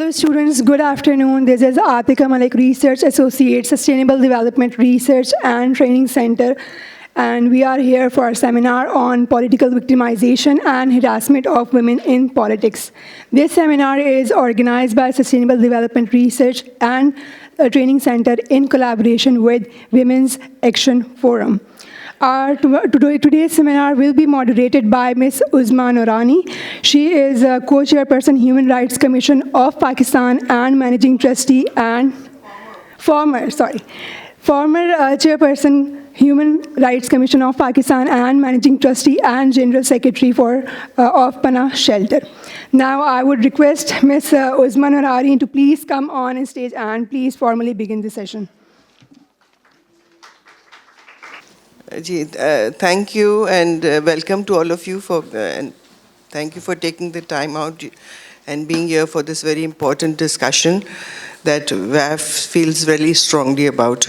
Hello students, good afternoon. This is Atika Malik, Research Associate, Sustainable Development Research and Training Center. And we are here for a seminar on political victimization and harassment of women in politics. This seminar is organized by Sustainable Development Research and Training Center in collaboration with Women's Action Forum. Today's seminar will be moderated by Ms. Uzma Noorani. She is a co-chairperson, Human Rights Commission of Pakistan and managing trustee and former chairperson, Human Rights Commission of Pakistan and managing trustee and general secretary of Pana Shelter. Now I would request Ms. Uzma Noorani to please come on stage and please formally begin the session. Thank you and welcome to all of you and thank you for taking the time out and being here for this very important discussion that WAF feels very strongly about.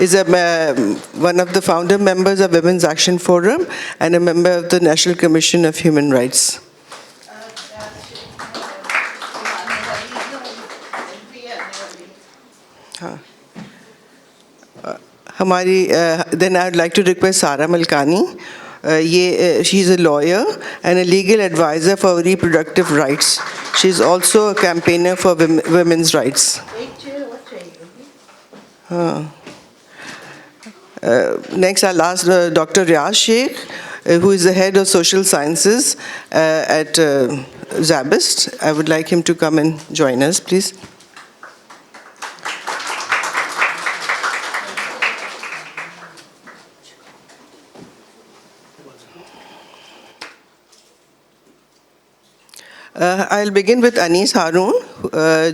is one of the founder members of Women's Action Forum and a member of the National Commission of Human Rights. Then I would like to request Sara Malkani. She is a lawyer and a legal advisor for reproductive rights. She is also a campaigner for women's rights. Next, I'll ask Dr. Riaz Sheikh, who is the head of social sciences at Zabist. I would like him to come and join us, please. I'll begin with Anis Haroon,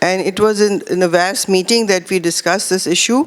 and it was in a WAF's meeting that we discussed this issue,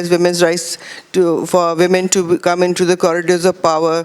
as women's rights for women to come into the corridors of power,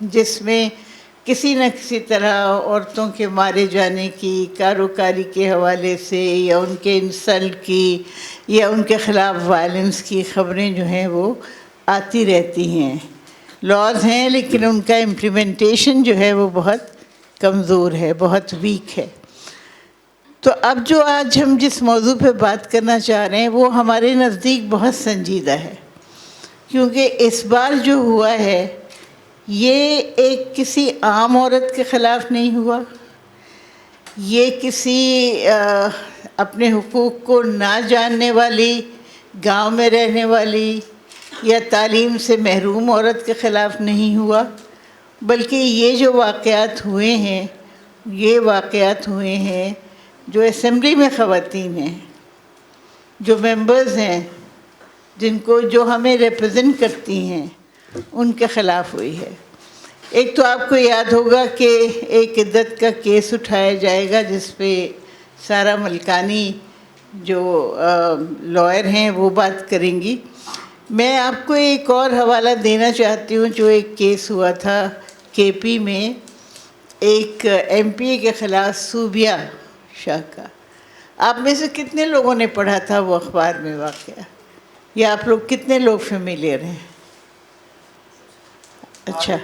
جس میں کسی نہ کسی طرح عورتوں کے مارے جانے کی، کاروکاری کے حوالے سے یا ان کے انسلٹ کی یا ان کے خلاف وائلنس کی خبریں جو ہیں وہ آتی رہتی ہیں. لاز ہیں لیکن ان کا امپلیمنٹیشن جو ہے وہ بہت کمزور ہے، بہت ویک ہے. تو اب جو آج ہم جس موضوع پہ بات کرنا چاہ رہے ہیں وہ ہمارے نزدیک بہت سنجیدہ ہے، کیونکہ اس بار جو ہوا ہے یہ ایک کسی عام عورت کے خلاف نہیں ہوا، یہ کسی اپنے حقوق کو نہ جاننے والی، گاؤں میں رہنے والی یا تعلیم سے محروم عورت کے خلاف نہیں ہوا، بلکہ یہ جو واقعات ہوئے ہیں یہ واقعات ہوئے ہیں جو اسمبلی میں خواتین ہیں، جو ممبرز ہیں، جو ہمیں ریپرزینٹ کرتی ہیں، ان کے خلاف ہوئی ہے. ایک تو آپ کو یاد ہوگا کہ ایک عدت کا کیس اٹھایا جائے گا جس پہ سارا ملکانی جو لائر ہیں وہ بات کریں گی. میں آپ کو ایک اور حوالہ دینا چاہتی ہوں جو ایک کیس ہوا تھا کے پی میں ایک ایم پی اے کے خلاف صوبیہ شاہ کا. آپ میں سے کتنے لوگوں نے پڑھا تھا وہ اخبار میں واقعہ، یا آپ لوگ کتنے لوگ فیملیئر ہیں؟ اچھا،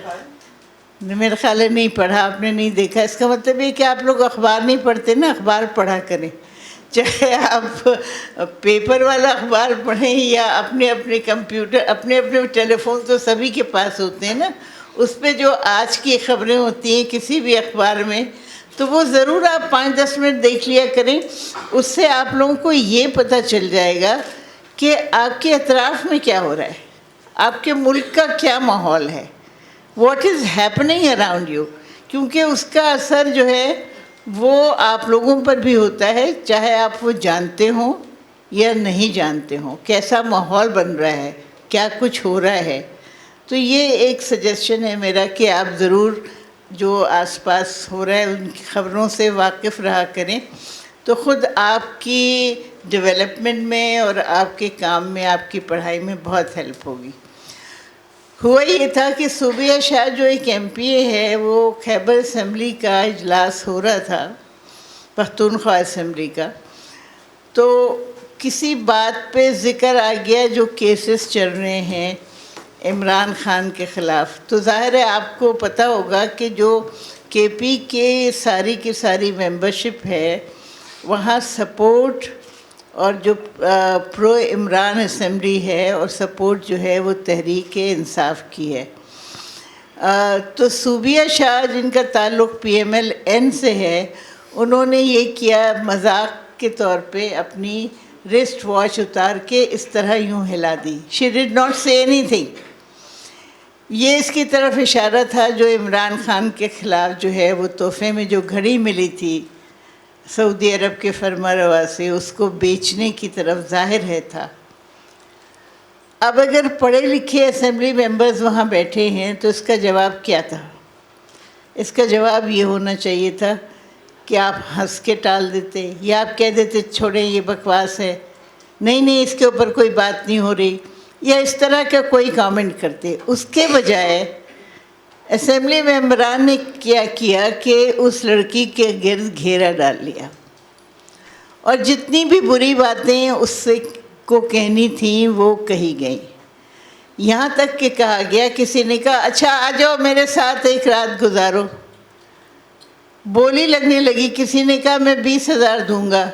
میرا خیال ہے نہیں پڑھا، آپ نے نہیں دیکھا. اس کا مطلب یہ کہ آپ لوگ اخبار نہیں پڑھتے نا، اخبار پڑھا کریں، چاہے آپ پیپر والا اخبار پڑھیں یا اپنے کمپیوٹر، اپنے ٹیلی فون تو سبھی کے پاس ہوتے ہیں نا، اس پہ جو آج کی خبریں ہوتی ہیں کسی بھی اخبار میں تو وہ ضرور آپ 5-10 منٹ دیکھ لیا کریں. اس سے آپ لوگوں کو یہ پتہ چل جائے گا کہ آپ کے اطراف میں کیا ہو رہا ہے، آپ کے ملک کا کیا ماحول ہے، what is happening around you. کیونکہ اس کا اثر جو ہے وہ آپ لوگوں پر بھی ہوتا ہے، چاہے آپ وہ جانتے ہوں یا نہیں جانتے ہوں، کیسا ماحول بن رہا ہے، کیا کچھ ہو رہا ہے. تو یہ ایک سجیشن ہے میرا کہ آپ ضرور جو آس پاس ہو رہا ہے ان کی خبروں سے واقف رہا کریں، تو خود آپ کی ڈیولپمنٹ میں اور آپ کے کام میں، آپ کی پڑھائی میں بہت ہیلپ ہوگی. ہوا یہ تھا کہ صوبیہ شاہ جو ایک ایم پی اے ہے، وہ خیبر اسمبلی کا اجلاس ہو رہا تھا، پختونخوا اسمبلی کا، تو کسی بات پہ ذکر آ گیا جو کیسز چل رہے ہیں عمران خان کے خلاف. تو ظاہر ہے آپ کو پتہ ہوگا کہ جو کے پی کے ساری کی ساری ممبرشپ ہے وہاں سپورٹ اور جو پرو عمران اسمبلی ہے اور سپورٹ جو ہے وہ تحریک انصاف کی ہے. تو صوبیہ شاہ جن کا تعلق پی ایم ایل این سے ہے، انہوں نے یہ کیا مذاق کے طور پہ اپنی رسٹ واچ اتار کے اس طرح یوں ہلا دی. شی ڈڈ ناٹ سے اینی تھنگ. یہ اس کی طرف اشارہ تھا جو عمران خان کے خلاف جو ہے وہ تحفے میں جو گھڑی ملی تھی سعودی عرب کے فرما روا سے، اس کو بیچنے کی طرف ظاہر ہے تھا. اب اگر پڑھے لکھے اسمبلی ممبرز وہاں بیٹھے ہیں تو اس کا جواب کیا تھا؟ اس کا جواب یہ ہونا چاہیے تھا کہ آپ ہنس کے ٹال دیتے، یا آپ کہہ دیتے چھوڑیں یہ بکواس ہے، نہیں اس کے اوپر کوئی بات نہیں ہو رہی، یا اس طرح کا کوئی کامنٹ کرتے. اس کے بجائے اسمبلی ممبران نے کیا کہ اس لڑکی کے گرد گھیرا ڈال لیا اور جتنی بھی بری باتیں اس سے کو کہنی تھیں وہ کہی گئیں. یہاں تک کہ کہا گیا، کسی نے کہا اچھا آ جاؤ میرے ساتھ ایک رات گزارو. بولی لگنے لگی، کسی نے کہا میں 20,000 دوں گا،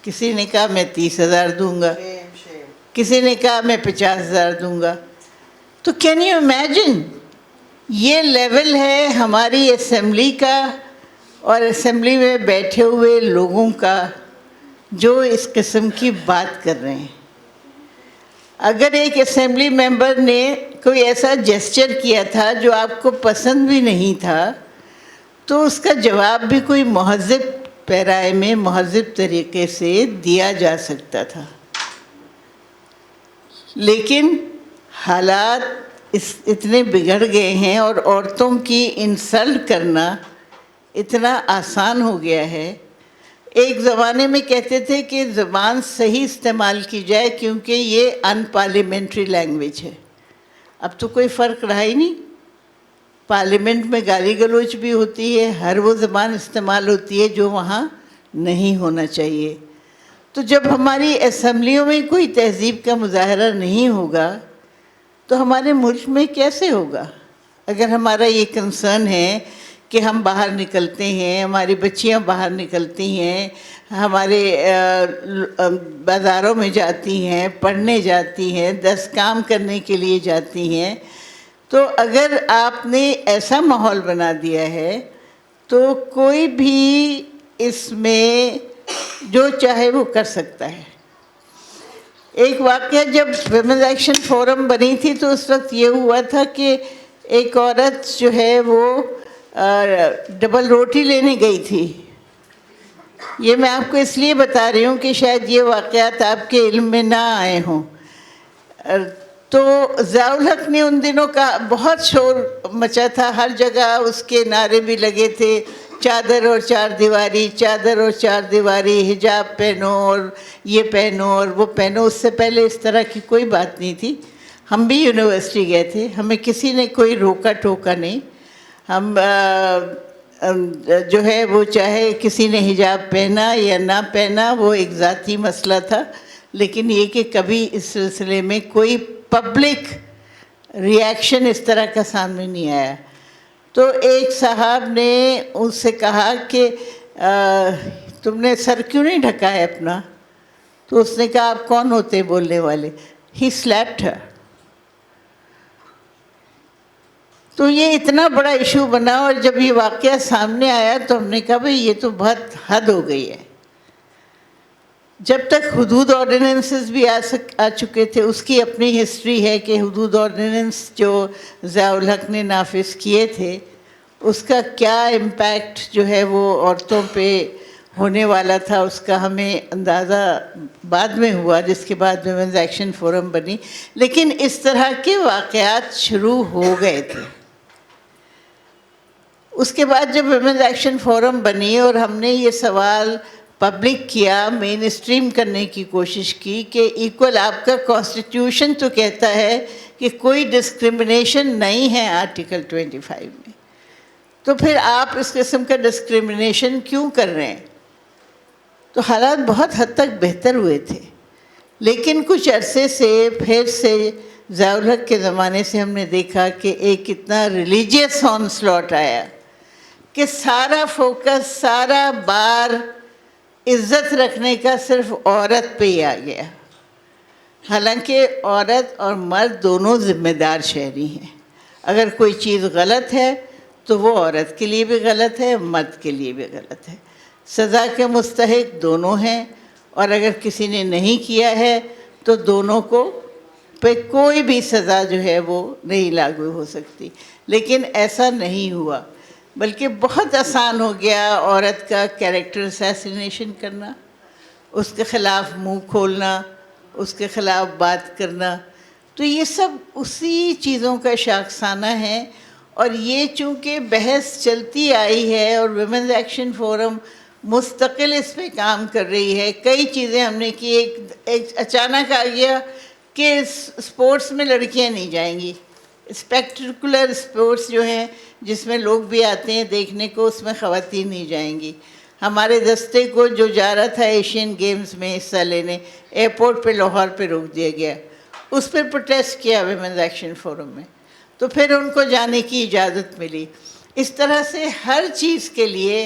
کسی نے کہا میں 30,000 دوں گا، کسی نے کہا میں 50,000 دوں گا. تو کین یو امیجن، یہ لیول ہے ہماری اسمبلی کا اور اسمبلی میں بیٹھے ہوئے لوگوں کا جو اس قسم کی بات کر رہے ہیں. اگر ایک اسمبلی ممبر نے کوئی ایسا جیسچر کیا تھا جو آپ کو پسند بھی نہیں تھا تو اس کا جواب بھی کوئی مہذب پیرائے میں مہذب طریقے سے دیا جا سکتا تھا. لیکن حالات اتنے بگڑ گئے ہیں اور عورتوں کی انسلٹ کرنا اتنا آسان ہو گیا ہے. ایک زمانے میں کہتے تھے کہ زبان صحیح استعمال کی جائے کیونکہ یہ ان پارلیمنٹری لینگویج ہے. اب تو کوئی فرق رہا ہی نہیں. پارلیمنٹ میں گالی گلوچ بھی ہوتی ہے, ہر وہ زبان استعمال ہوتی ہے جو وہاں نہیں ہونا چاہیے. تو جب ہماری اسمبلیوں میں کوئی تہذیب کا مظاہرہ نہیں ہوگا تو ہمارے ملک میں کیسے ہوگا؟ اگر ہمارا یہ کنسرن ہے کہ ہم باہر نکلتے ہیں, ہماری بچیاں باہر نکلتی ہیں, ہمارے بازاروں میں جاتی ہیں, پڑھنے جاتی ہیں, 10 کام کرنے کے لیے جاتی ہیں, تو اگر آپ نے ایسا ماحول بنا دیا ہے تو کوئی بھی اس میں جو چاہے وہ کر سکتا ہے. ایک واقعہ جب ویمنز ایکشن فورم بنی تھی تو اس وقت یہ ہوا تھا کہ ایک عورت جو ہے وہ ڈبل روٹی لینے گئی تھی. یہ میں آپ کو اس لیے بتا رہی ہوں کہ شاید یہ واقعات آپ کے علم میں نہ آئے ہوں. تو ضیاء الحق نے ان دنوں کا بہت شور مچا تھا, ہر جگہ اس کے نعرے بھی لگے تھے, چادر اور چار دیواری, چادر اور چار دیواری, حجاب پہنو اور یہ پہنو اور وہ پہنو. اس سے پہلے اس طرح کی کوئی بات نہیں تھی. ہم بھی یونیورسٹی گئے تھے, ہمیں کسی نے کوئی روکا ٹوکا نہیں. ہم جو ہے وہ چاہے کسی نے حجاب پہنا یا نہ پہنا وہ ایک ذاتی مسئلہ تھا, لیکن یہ کہ کبھی اس سلسلے میں کوئی پبلک ریاکشن اس طرح کا سامنے نہیں آیا. تو ایک صاحب نے اس سے کہا کہ تم نے سر کیوں نہیں ڈھکا ہے اپنا؟ تو اس نے کہا آپ کون ہوتے بولنے والے؟ ہی سلیپڈ ہر. تو یہ اتنا بڑا ایشو بنا, اور جب یہ واقعہ سامنے آیا تو ہم نے کہا بھئی یہ تو بہت حد ہو گئی ہے. جب تک حدود آرڈیننسز بھی آ چکے تھے, اس کی اپنی ہسٹری ہے کہ حدود آرڈیننس جو ضیاء الحق نے نافذ کیے تھے اس کا کیا امپیکٹ جو ہے وہ عورتوں پہ ہونے والا تھا, اس کا ہمیں اندازہ بعد میں ہوا, جس کے بعد ویمنز ایکشن فورم بنی. لیکن اس طرح کے واقعات شروع ہو گئے تھے. اس کے بعد جب ویمنز ایکشن فورم بنی اور ہم نے یہ سوال پبلک کیا, مین اسٹریم کرنے کی کوشش کی کہ ایکول, آپ کا کانسٹیٹیوشن تو کہتا ہے کہ کوئی ڈسکرمنیشن نہیں ہے آرٹیکل 25 میں, تو پھر آپ اس قسم کا ڈسکرمنیشن کیوں کر رہے ہیں؟ تو حالات بہت حد تک بہتر ہوئے تھے. لیکن کچھ عرصے سے پھر سے ضیاء الحق کے زمانے سے ہم نے دیکھا کہ ایک اتنا ریلیجیس آن سلاٹ آیا کہ سارا فوکس, سارا بار عزت رکھنے کا صرف عورت پہ ہی آ گیا. حالانکہ عورت اور مرد دونوں ذمہ دار شہری ہیں. اگر کوئی چیز غلط ہے تو وہ عورت کے لیے بھی غلط ہے, مرد کے لیے بھی غلط ہے. سزا کے مستحق دونوں ہیں, اور اگر کسی نے نہیں کیا ہے تو دونوں کو پہ کوئی بھی سزا جو ہے وہ نہیں لاگو ہو سکتی. لیکن ایسا نہیں ہوا, بلکہ بہت آسان ہو گیا عورت کا کیریکٹر اسیسینیشن کرنا, اس کے خلاف منہ کھولنا, اس کے خلاف بات کرنا. تو یہ سب اسی چیزوں کا شاخسانہ ہے. اور یہ چونکہ بحث چلتی آئی ہے اور ویمنز ایکشن فورم مستقل اس پہ کام کر رہی ہے, کئی چیزیں ہم نے کی. ایک اچانک آ گیا کہ اسپورٹس میں لڑکیاں نہیں جائیں گی. اسپیکٹیکولر اسپورٹس جو ہیں جس میں لوگ بھی آتے ہیں دیکھنے کو, اس میں خواتین نہیں جائیں گی. ہمارے دستے کو جو جا رہا تھا ایشین گیمز میں حصہ لینے, ایئرپورٹ پہ لاہور پہ روک دیا گیا. اس پہ پروٹیسٹ کیا ویمنز ایکشن فورم میں, تو پھر ان کو جانے کی اجازت ملی. اس طرح سے ہر چیز کے لیے,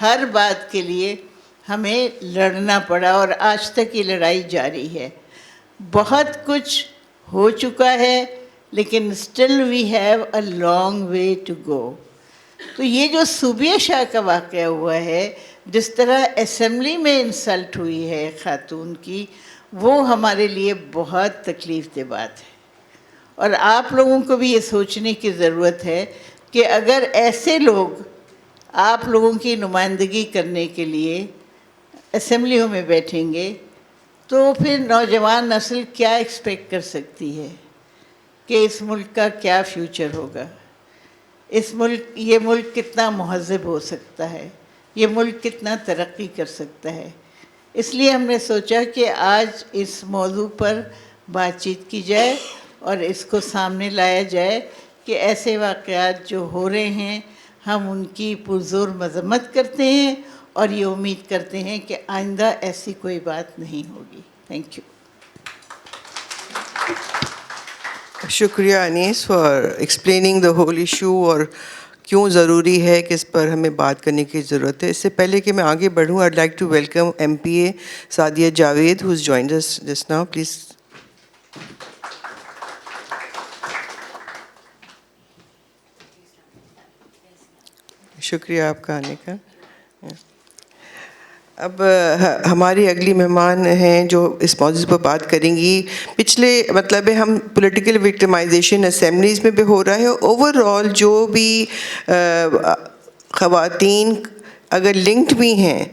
ہر بات کے لیے ہمیں لڑنا پڑا, اور آج تک یہ لڑائی جاری ہے. بہت کچھ ہو چکا ہے لیکن still we have a long way to go. تو یہ جو صوبیہ شاہ کا واقعہ ہوا ہے, جس طرح اسمبلی میں انسلٹ ہوئی ہے خاتون کی, وہ ہمارے لیے بہت تکلیف دہ بات ہے. اور آپ لوگوں کو بھی یہ سوچنے کی ضرورت ہے کہ اگر ایسے لوگ آپ لوگوں کی نمائندگی کرنے کے لیے اسمبلیوں میں بیٹھیں گے تو پھر نوجوان نسل کیا ایکسپیکٹ کر سکتی ہے کہ اس ملک کا کیا فیوچر ہوگا, یہ ملک کتنا مہذب ہو سکتا ہے, یہ ملک کتنا ترقی کر سکتا ہے. اس لیے ہم نے سوچا کہ آج اس موضوع پر بات چیت کی جائے اور اس کو سامنے لایا جائے کہ ایسے واقعات جو ہو رہے ہیں ہم ان کی پرزور مذمت کرتے ہیں اور یہ امید کرتے ہیں کہ آئندہ ایسی کوئی بات نہیں ہوگی. Thank you. شکریہ Anees for explaining the whole issue اور کیوں ضروری ہے کہ اس پر ہمیں بات کرنے کی ضرورت ہے. اس سے پہلے کہ میں آگے بڑھوں I'd like to welcome MPA Sadia Javed who's joined us just now. Please. شکریہ آپ کا آنے کا. اب ہماری اگلی مہمان ہیں جو اس موضوع پر بات کریں گی. پچھلے مطلب ہم پولیٹیکل وکٹمائزیشن اسمبلیز میں بھی ہو رہا ہے. اوور آل جو بھی خواتین اگر لنکڈ بھی ہیں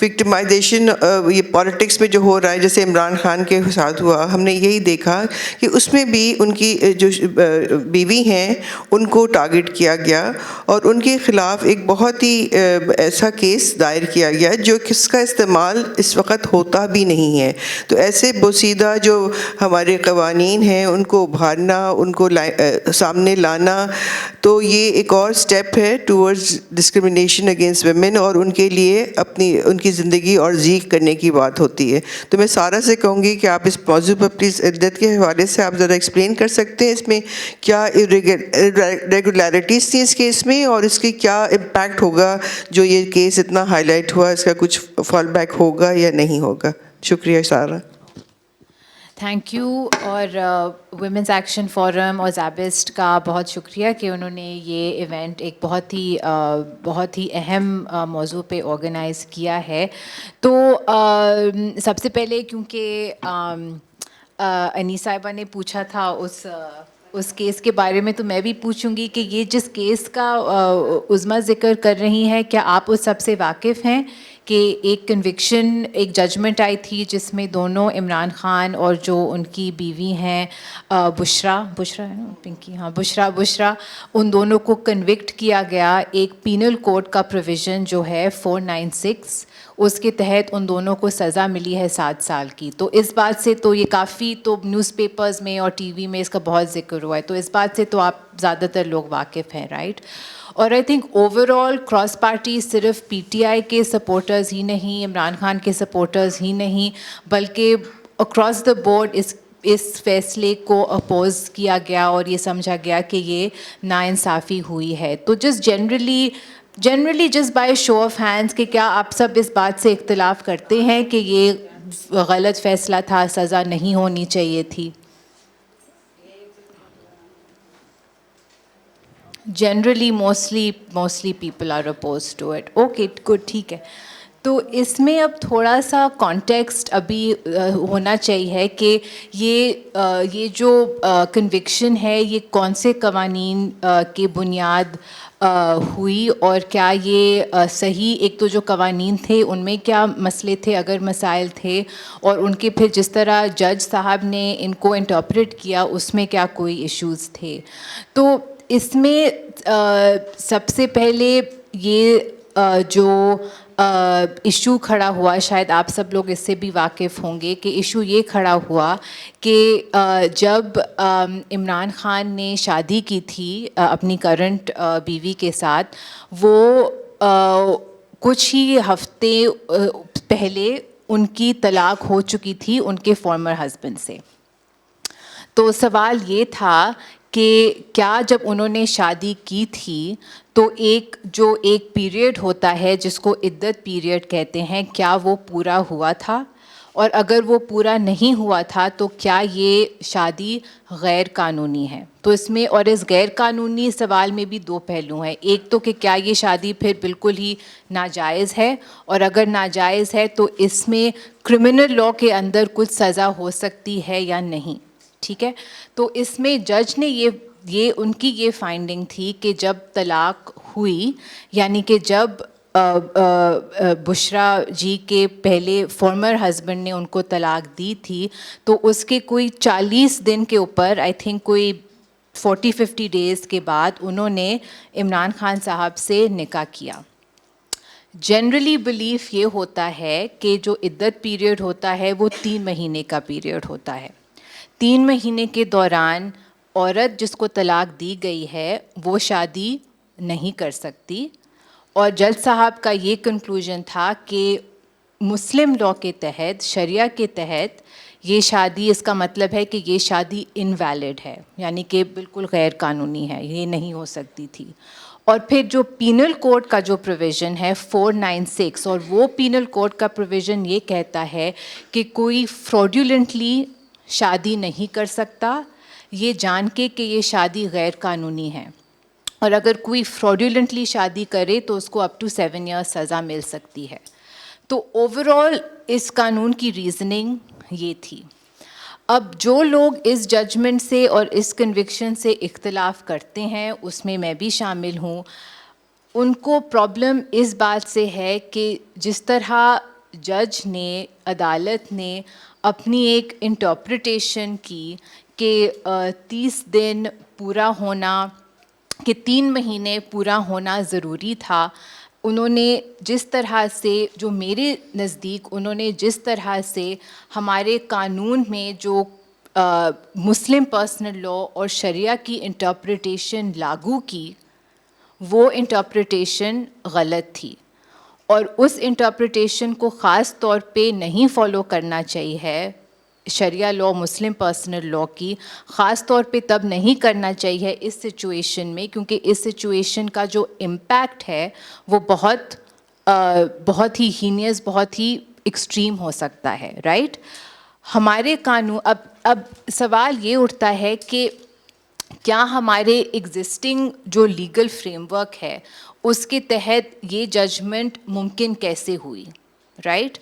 وکٹمائزیشن یہ پالیٹکس میں جو ہو رہا ہے جیسے عمران خان کے ساتھ ہوا, ہم نے یہی دیکھا کہ اس میں بھی ان کی جو بیوی ہیں ان کو ٹارگٹ کیا گیا اور ان کے خلاف ایک بہت ہی ایسا کیس دائر کیا گیا جو کس کا استعمال اس وقت ہوتا بھی نہیں ہے. تو ایسے بوسیدہ جو ہمارے قوانین ہیں ان کو ابھارنا, ان کو سامنے لانا, تو یہ ایک اور سٹیپ ہے ٹورڈز ڈسکرمنیشن اگینسٹ ویمن اور ان کے لیے ان کی زندگی اور زیغ کرنے کی بات ہوتی ہے. تو میں سارا سے کہوں گی کہ آپ اس موضوع پر پلیز عدت کے حوالے سے آپ ذرا ایکسپلین کر سکتے ہیں اس میں کیا ریگولیرٹیز تھیں اس کیس میں اور اس کی کیا امپیکٹ ہوگا جو یہ کیس اتنا ہائی لائٹ ہوا, اس کا کچھ فال بیک ہوگا یا نہیں ہوگا. شکریہ سارا. Thank you. اور ویمنس ایکشن فورم اور زیبسٹ کا بہت شکریہ کہ انہوں نے یہ ایونٹ ایک بہت ہی اہم موضوع پہ آرگنائز کیا ہے. تو سب سے پہلے کیونکہ انیس صاحبہ نے پوچھا تھا اس کیس کے بارے میں, تو میں بھی پوچھوں گی کہ یہ جس کیس کا عظمیٰ ذکر کر رہی ہیں کیا آپ اس سب سے واقف ہیں کہ ایک کنوکشن, ایک ججمنٹ آئی تھی جس میں دونوں عمران خان اور جو ان کی بیوی ہیں بشرا ہے نا پنکی, ہاں بشرا, ان دونوں کو کنوکٹ کیا گیا ایک پینل کوڈ کا پروویژن جو ہے 496, اس کے تحت ان دونوں کو سزا ملی ہے 7 سال کی. تو اس بات سے تو یہ کافی تو نیوز پیپرز میں اور ٹی وی میں اس کا بہت ذکر ہوا ہے, تو اس بات سے تو آپ زیادہ تر لوگ واقف ہیں, رائٹ. اور I think over all cross party صرف پی ٹی آئی کے سپورٹرز ہی نہیں, عمران خان کے سپورٹرز ہی نہیں, بلکہ اکراس دا بورڈ اس فیصلے کو اپوز کیا گیا اور یہ سمجھا گیا کہ یہ ناانصافی ہوئی ہے. تو just generally just by show of hands کہ کیا آپ سب اس بات سے اختلاف کرتے ہیں کہ یہ غلط فیصلہ تھا, سزا نہیں ہونی چاہیے تھی؟ Generally mostly people are oppose to it. Okay good, ٹھیک ہے. تو اس میں اب تھوڑا سا کانٹیکسٹ ابھی ہونا چاہیے کہ یہ جو کنوکشن ہے یہ کون سے قوانین کی بنیاد ہوئی, اور کیا یہ صحیح, ایک تو جو قوانین تھے ان میں کیا مسئلے تھے اگر مسائل تھے, اور ان کے پھر جس طرح جج صاحب نے ان کو انٹرپریٹ کیا اس میں کیا کوئی ایشوز تھے. تو اس میں سب سے پہلے یہ جو ایشو کھڑا ہوا, شاید آپ سب لوگ اس سے بھی واقف ہوں گے کہ ایشو یہ کھڑا ہوا کہ جب عمران خان نے شادی کی تھی اپنی کرنٹ بیوی کے ساتھ, وہ کچھ ہی ہفتے پہلے ان کی طلاق ہو چکی تھی ان کے فارمر ہسبینڈ سے. تو سوال یہ تھا کہ کیا جب انہوں نے شادی کی تھی تو ایک پیریڈ ہوتا ہے جس کو عدت پیریڈ کہتے ہیں, کیا وہ پورا ہوا تھا, اور اگر وہ پورا نہیں ہوا تھا تو کیا یہ شادی غیر قانونی ہے. تو اس میں اور اس غیر قانونی سوال میں بھی 2 پہلو ہیں. ایک تو کہ کیا یہ شادی پھر بالکل ہی ناجائز ہے, اور اگر ناجائز ہے تو اس میں کرمنل لاء کے اندر کچھ سزا ہو سکتی ہے یا نہیں. ٹھیک ہے. تو اس میں جج نے یہ ان کی یہ فائنڈنگ تھی کہ جب طلاق ہوئی, یعنی کہ جب بشرا جی کے پہلے فارمر ہسبینڈ نے ان کو طلاق دی تھی, تو اس کے کوئی 40 دن کے اوپر, آئی تھنک کوئی 40-50 ڈیز کے بعد انہوں نے عمران خان صاحب سے نکاح کیا. جنرلی بلیف یہ ہوتا ہے کہ جو عدت پیریڈ ہوتا ہے وہ 3 مہینے کا پیریڈ ہوتا ہے. 3 مہینے کے دوران عورت جس کو طلاق دی گئی ہے وہ شادی نہیں کر سکتی، اور جج صاحب کا یہ کنکلوژن تھا کہ مسلم لاء کے تحت، شریعہ کے تحت یہ شادی، اس کا مطلب ہے کہ یہ شادی انویلڈ ہے، یعنی کہ بالکل غیر قانونی ہے، یہ نہیں ہو سکتی تھی. اور پھر جو پینل کوڈ کا جو پروویژن ہے 496، اور وہ پینل کوڈ کا پروویژن یہ کہتا ہے کہ کوئی فراڈیولنٹلی شادی نہیں کر سکتا یہ جان کے کہ یہ شادی غیر قانونی ہے، اور اگر کوئی فراڈیولنٹلی شادی کرے تو اس کو اپ ٹو 7 ایئرس سزا مل سکتی ہے. تو اوور آل اس قانون کی ریزننگ یہ تھی. اب جو لوگ اس ججمنٹ سے اور اس کنوکشن سے اختلاف کرتے ہیں، اس میں میں بھی شامل ہوں، ان کو پرابلم اس بات سے ہے کہ جس طرح جج نے، عدالت نے اپنی ایک انٹرپریٹیشن کی کہ 30 دن پورا ہونا، کہ 3 مہینے پورا ہونا ضروری تھا، انہوں نے جس طرح سے، جو میرے نزدیک انہوں نے جس طرح سے ہمارے قانون میں جو مسلم پرسنل لاء اور شریعہ کی انٹرپریٹیشن لاگو کی، وہ انٹرپریٹیشن غلط تھی، اور اس انٹرپریٹیشن کو خاص طور پہ نہیں فالو کرنا چاہیے. شریعہ لاء، مسلم پرسنل لاء کی خاص طور پہ تب نہیں کرنا چاہیے اس سچویشن میں، کیونکہ اس سچویشن کا جو امپیکٹ ہے وہ بہت ہی ہینیس، بہت ہی ایکسٹریم ہو سکتا ہے، رائٹ؟ ہمارے قانون، اب سوال یہ اٹھتا ہے کہ کیا ہمارے ایگزسٹنگ جو لیگل فریم ورک ہے اس کے تحت یہ ججمنٹ ممکن کیسے ہوئی، رائٹ؟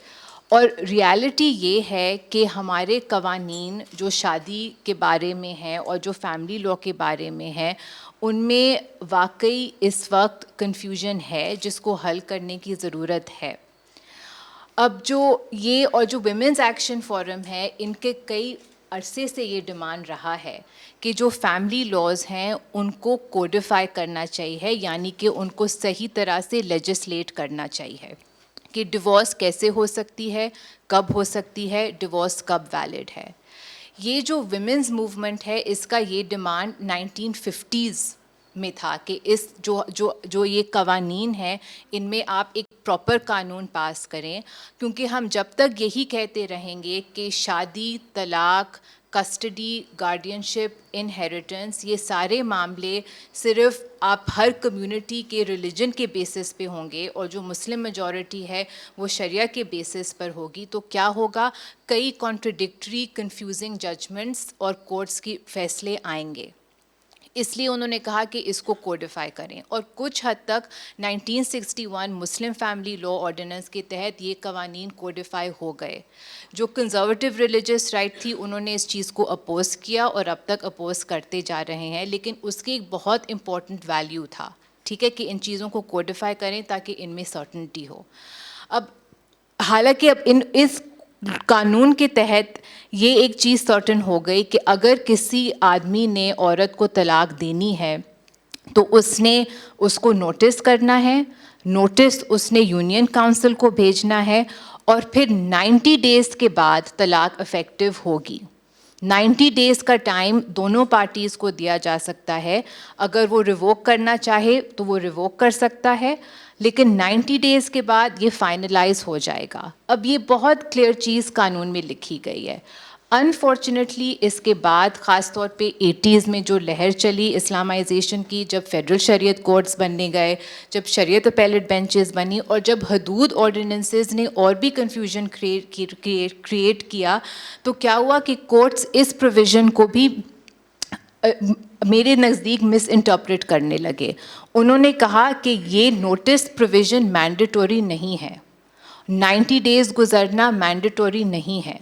اور ریالٹی یہ ہے کہ ہمارے قوانین جو شادی کے بارے میں ہیں اور جو فیملی لاء کے بارے میں ہیں، ان میں واقعی اس وقت کنفیوژن ہے جس کو حل کرنے کی ضرورت ہے. اب جو یہ اور جو ویمنز ایکشن فورم ہے، ان کے کئی عرصے سے یہ ڈیمانڈ رہا ہے کہ جو فیملی لاز ہیں ان کو کوڈیفائی کرنا چاہیے، یعنی کہ ان کو صحیح طرح سے لیجسلیٹ کرنا چاہیے کہ ڈیورس کیسے ہو سکتی ہے، کب ہو سکتی ہے، ڈیورس کب ویلڈ ہے. یہ جو ویمنز موومنٹ ہے، اس کا یہ ڈیمانڈ 1950s میں تھا کہ اس جو یہ قوانین ہیں ان میں آپ ایک پراپر قانون پاس کریں، کیونکہ ہم جب تک یہی کہتے رہیں گے کہ شادی، طلاق، کسٹڈی، گارڈینشپ، انہیریٹنس، یہ سارے معاملے صرف آپ ہر کمیونٹی کے ریلیجن کے بیسس پہ ہوں گے، اور جو مسلم میجورٹی ہے وہ شریعہ کے بیسس پر ہوگی، تو کیا ہوگا؟ کئی کانٹرڈکٹری، کنفیوزنگ ججمنٹس اور کورٹس کی فیصلے آئیں گے. اس لیے انہوں نے کہا کہ اس کو کوڈیفائی کریں، اور کچھ حد تک 1961 مسلم فیملی لاء آرڈیننس کے تحت یہ قوانین کوڈیفائی ہو گئے. جو کنزرویٹو ریلیجس رائٹ تھی انہوں نے اس چیز کو اپوز کیا اور اب تک اپوز کرتے جا رہے ہیں، لیکن اس کی ایک بہت امپورٹنٹ ویلیو تھا، ٹھیک ہے، کہ ان چیزوں کو کوڈیفائی کریں تاکہ ان میں سرٹنٹی ہو. اب حالانکہ اب اس قانون کے تحت یہ ایک چیز سرٹن ہو گئی کہ اگر کسی آدمی نے عورت کو طلاق دینی ہے تو اس نے اس کو نوٹس کرنا ہے، نوٹس اس نے یونین کونسل کو بھیجنا ہے، اور پھر 90 ڈیز کے بعد طلاق افیکٹو ہوگی. 90 ڈیز کا ٹائم دونوں پارٹیز کو دیا جا سکتا ہے، اگر وہ ریووک کرنا چاہے تو وہ ریووک کر سکتا ہے، لیکن 90 ڈیز کے بعد یہ فائنلائز ہو جائے گا. اب یہ بہت کلیئر چیز قانون میں لکھی گئی ہے. انفارچونیٹلی اس کے بعد خاص طور پہ 80s میں جو لہر چلی اسلامائزیشن کی، جب فیڈرل شریعت کورٹس بننے گئے، جب شریعت اپیلیٹ بینچز بنی، اور جب حدود آرڈیننسز نے اور بھی کنفیوژن کریٹ کیا، تو کیا ہوا کہ کورٹس اس پروویژن کو بھی میرے نزدیک مس انٹرپریٹ کرنے لگے. انہوں نے کہا کہ یہ نوٹس پروویژن مینڈیٹوری نہیں ہے، 90 ڈیز گزرنا مینڈیٹوری نہیں ہے.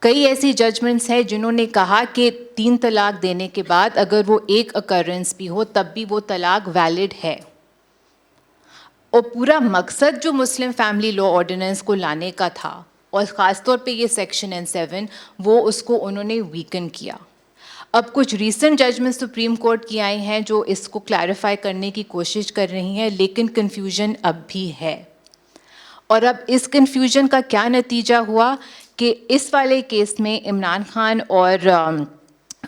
کئی ایسی ججمنٹس ہیں جنہوں نے کہا کہ 3 طلاق دینے کے بعد اگر وہ ایک اکرنس بھی ہو تب بھی وہ طلاق ویلڈ ہے. اور پورا مقصد جو مسلم فیملی لاء آرڈیننس کو لانے کا تھا، اور خاص طور پہ یہ سیکشن N7، وہ اس کو انہوں نے ویکن کیا. اب کچھ ریسنٹ ججمنٹ سپریم کورٹ کی آئی ہیں جو اس کو کلیریفائی کرنے کی کوشش کر رہی ہیں، لیکن کنفیوژن اب بھی ہے. اور اب اس کنفیوژن کا کیا نتیجہ ہوا کہ اس والے کیس میں عمران خان اور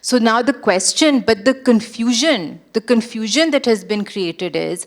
So now the question, but the confusion that has been created is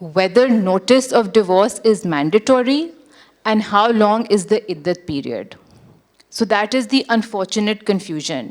whether notice of divorce is mandatory, and how long is the iddat period. So that is the unfortunate confusion.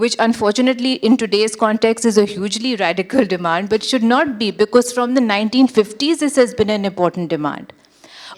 Which unfortunately in today's context is a hugely radical demand, but should not be, because from the 1950s this has been an important demand.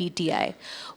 PTI.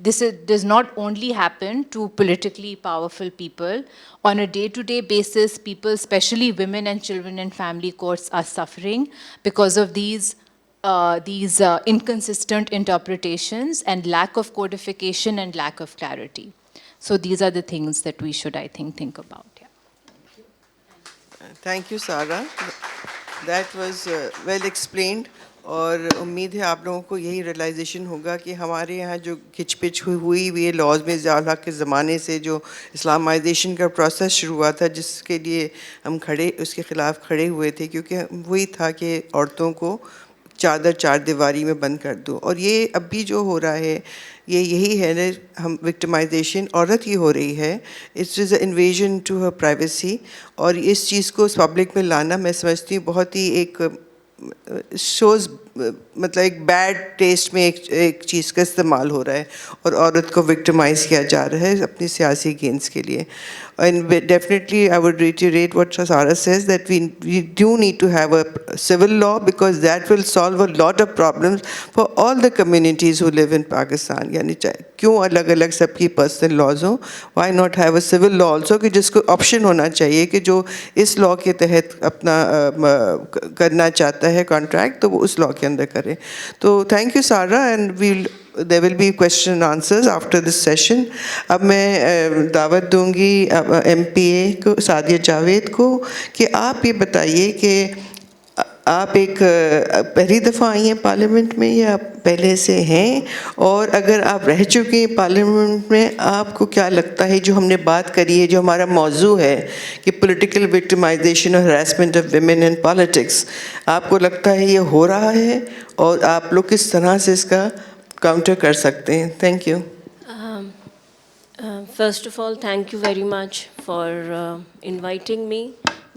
This does not only happen to politically powerful people. On a day-to-day basis, people, especially women and children in family courts, are suffering because of these these inconsistent interpretations and lack of codification and lack of clarity. So these are the things that we should, I think about. Yeah. Thank you, Sara. That was well explained. اور امید ہے آپ لوگوں کو یہی realization ہوگا کہ ہمارے یہاں جو کھچ پچ ہوئی ہوئی لاز میں ضیاء الحق کے زمانے سے جو اسلامائزیشن کا پروسیس شروع ہوا تھا، جس کے لیے ہم اس کے خلاف کھڑے ہوئے تھے، کیونکہ وہی تھا کہ عورتوں کو چادر چار دیواری میں بند کر دو. اور یہ اب بھی جو ہو رہا ہے یہی ہے، ہم وکٹمائزیشن عورت کی ہو رہی ہے. It's is a invasion to her privacy. اور اس چیز کو پبلک میں لانا میں سمجھتی ہوں بہت ہی ایک شوز مطلب ایک بیڈ ٹیسٹ میں ایک چیز کا استعمال ہو رہا ہے، اور عورت کو وکٹمائز کیا جا رہا ہے اپنی سیاسی گینز کے لیے. And definitely I would reiterate what Sara says, that we do need to have a civil law, because that will solve a lot of problems for all the communities who live in Pakistan. یعنی کیوں الگ الگ سب کی personal laws ہوں؟ why not have a civil law also, کہ جس کو option ہونا چاہیے کہ جو اس لاء کے تحت اپنا کرنا چاہتا ہے کانٹریکٹ تو وہ اس لاء کے اندر کرے. تو تھینک یو سارا، and there will be question and answers after this session. اب میں دعوت دوں گی MPA کو، سعدیہ جاوید کو، کہ آپ یہ بتائیے کہ آپ ایک پہلی دفعہ آئی ہیں پارلیمنٹ میں یا پہلے سے ہیں؟ اور اگر آپ رہ چکے ہیں پارلیمنٹ میں، آپ کو کیا لگتا ہے جو ہم نے بات کری ہے، جو ہمارا موضوع ہے کہ پولیٹیکل وکٹمائزیشن اور harassment of women in politics, آپ کو لگتا ہے یہ ہو رہا ہے، اور آپ لوگ کس طرح سے اس کا کاؤنٹر کر سکتے ہیں؟ Thank you. First of all, thank you very much for inviting me.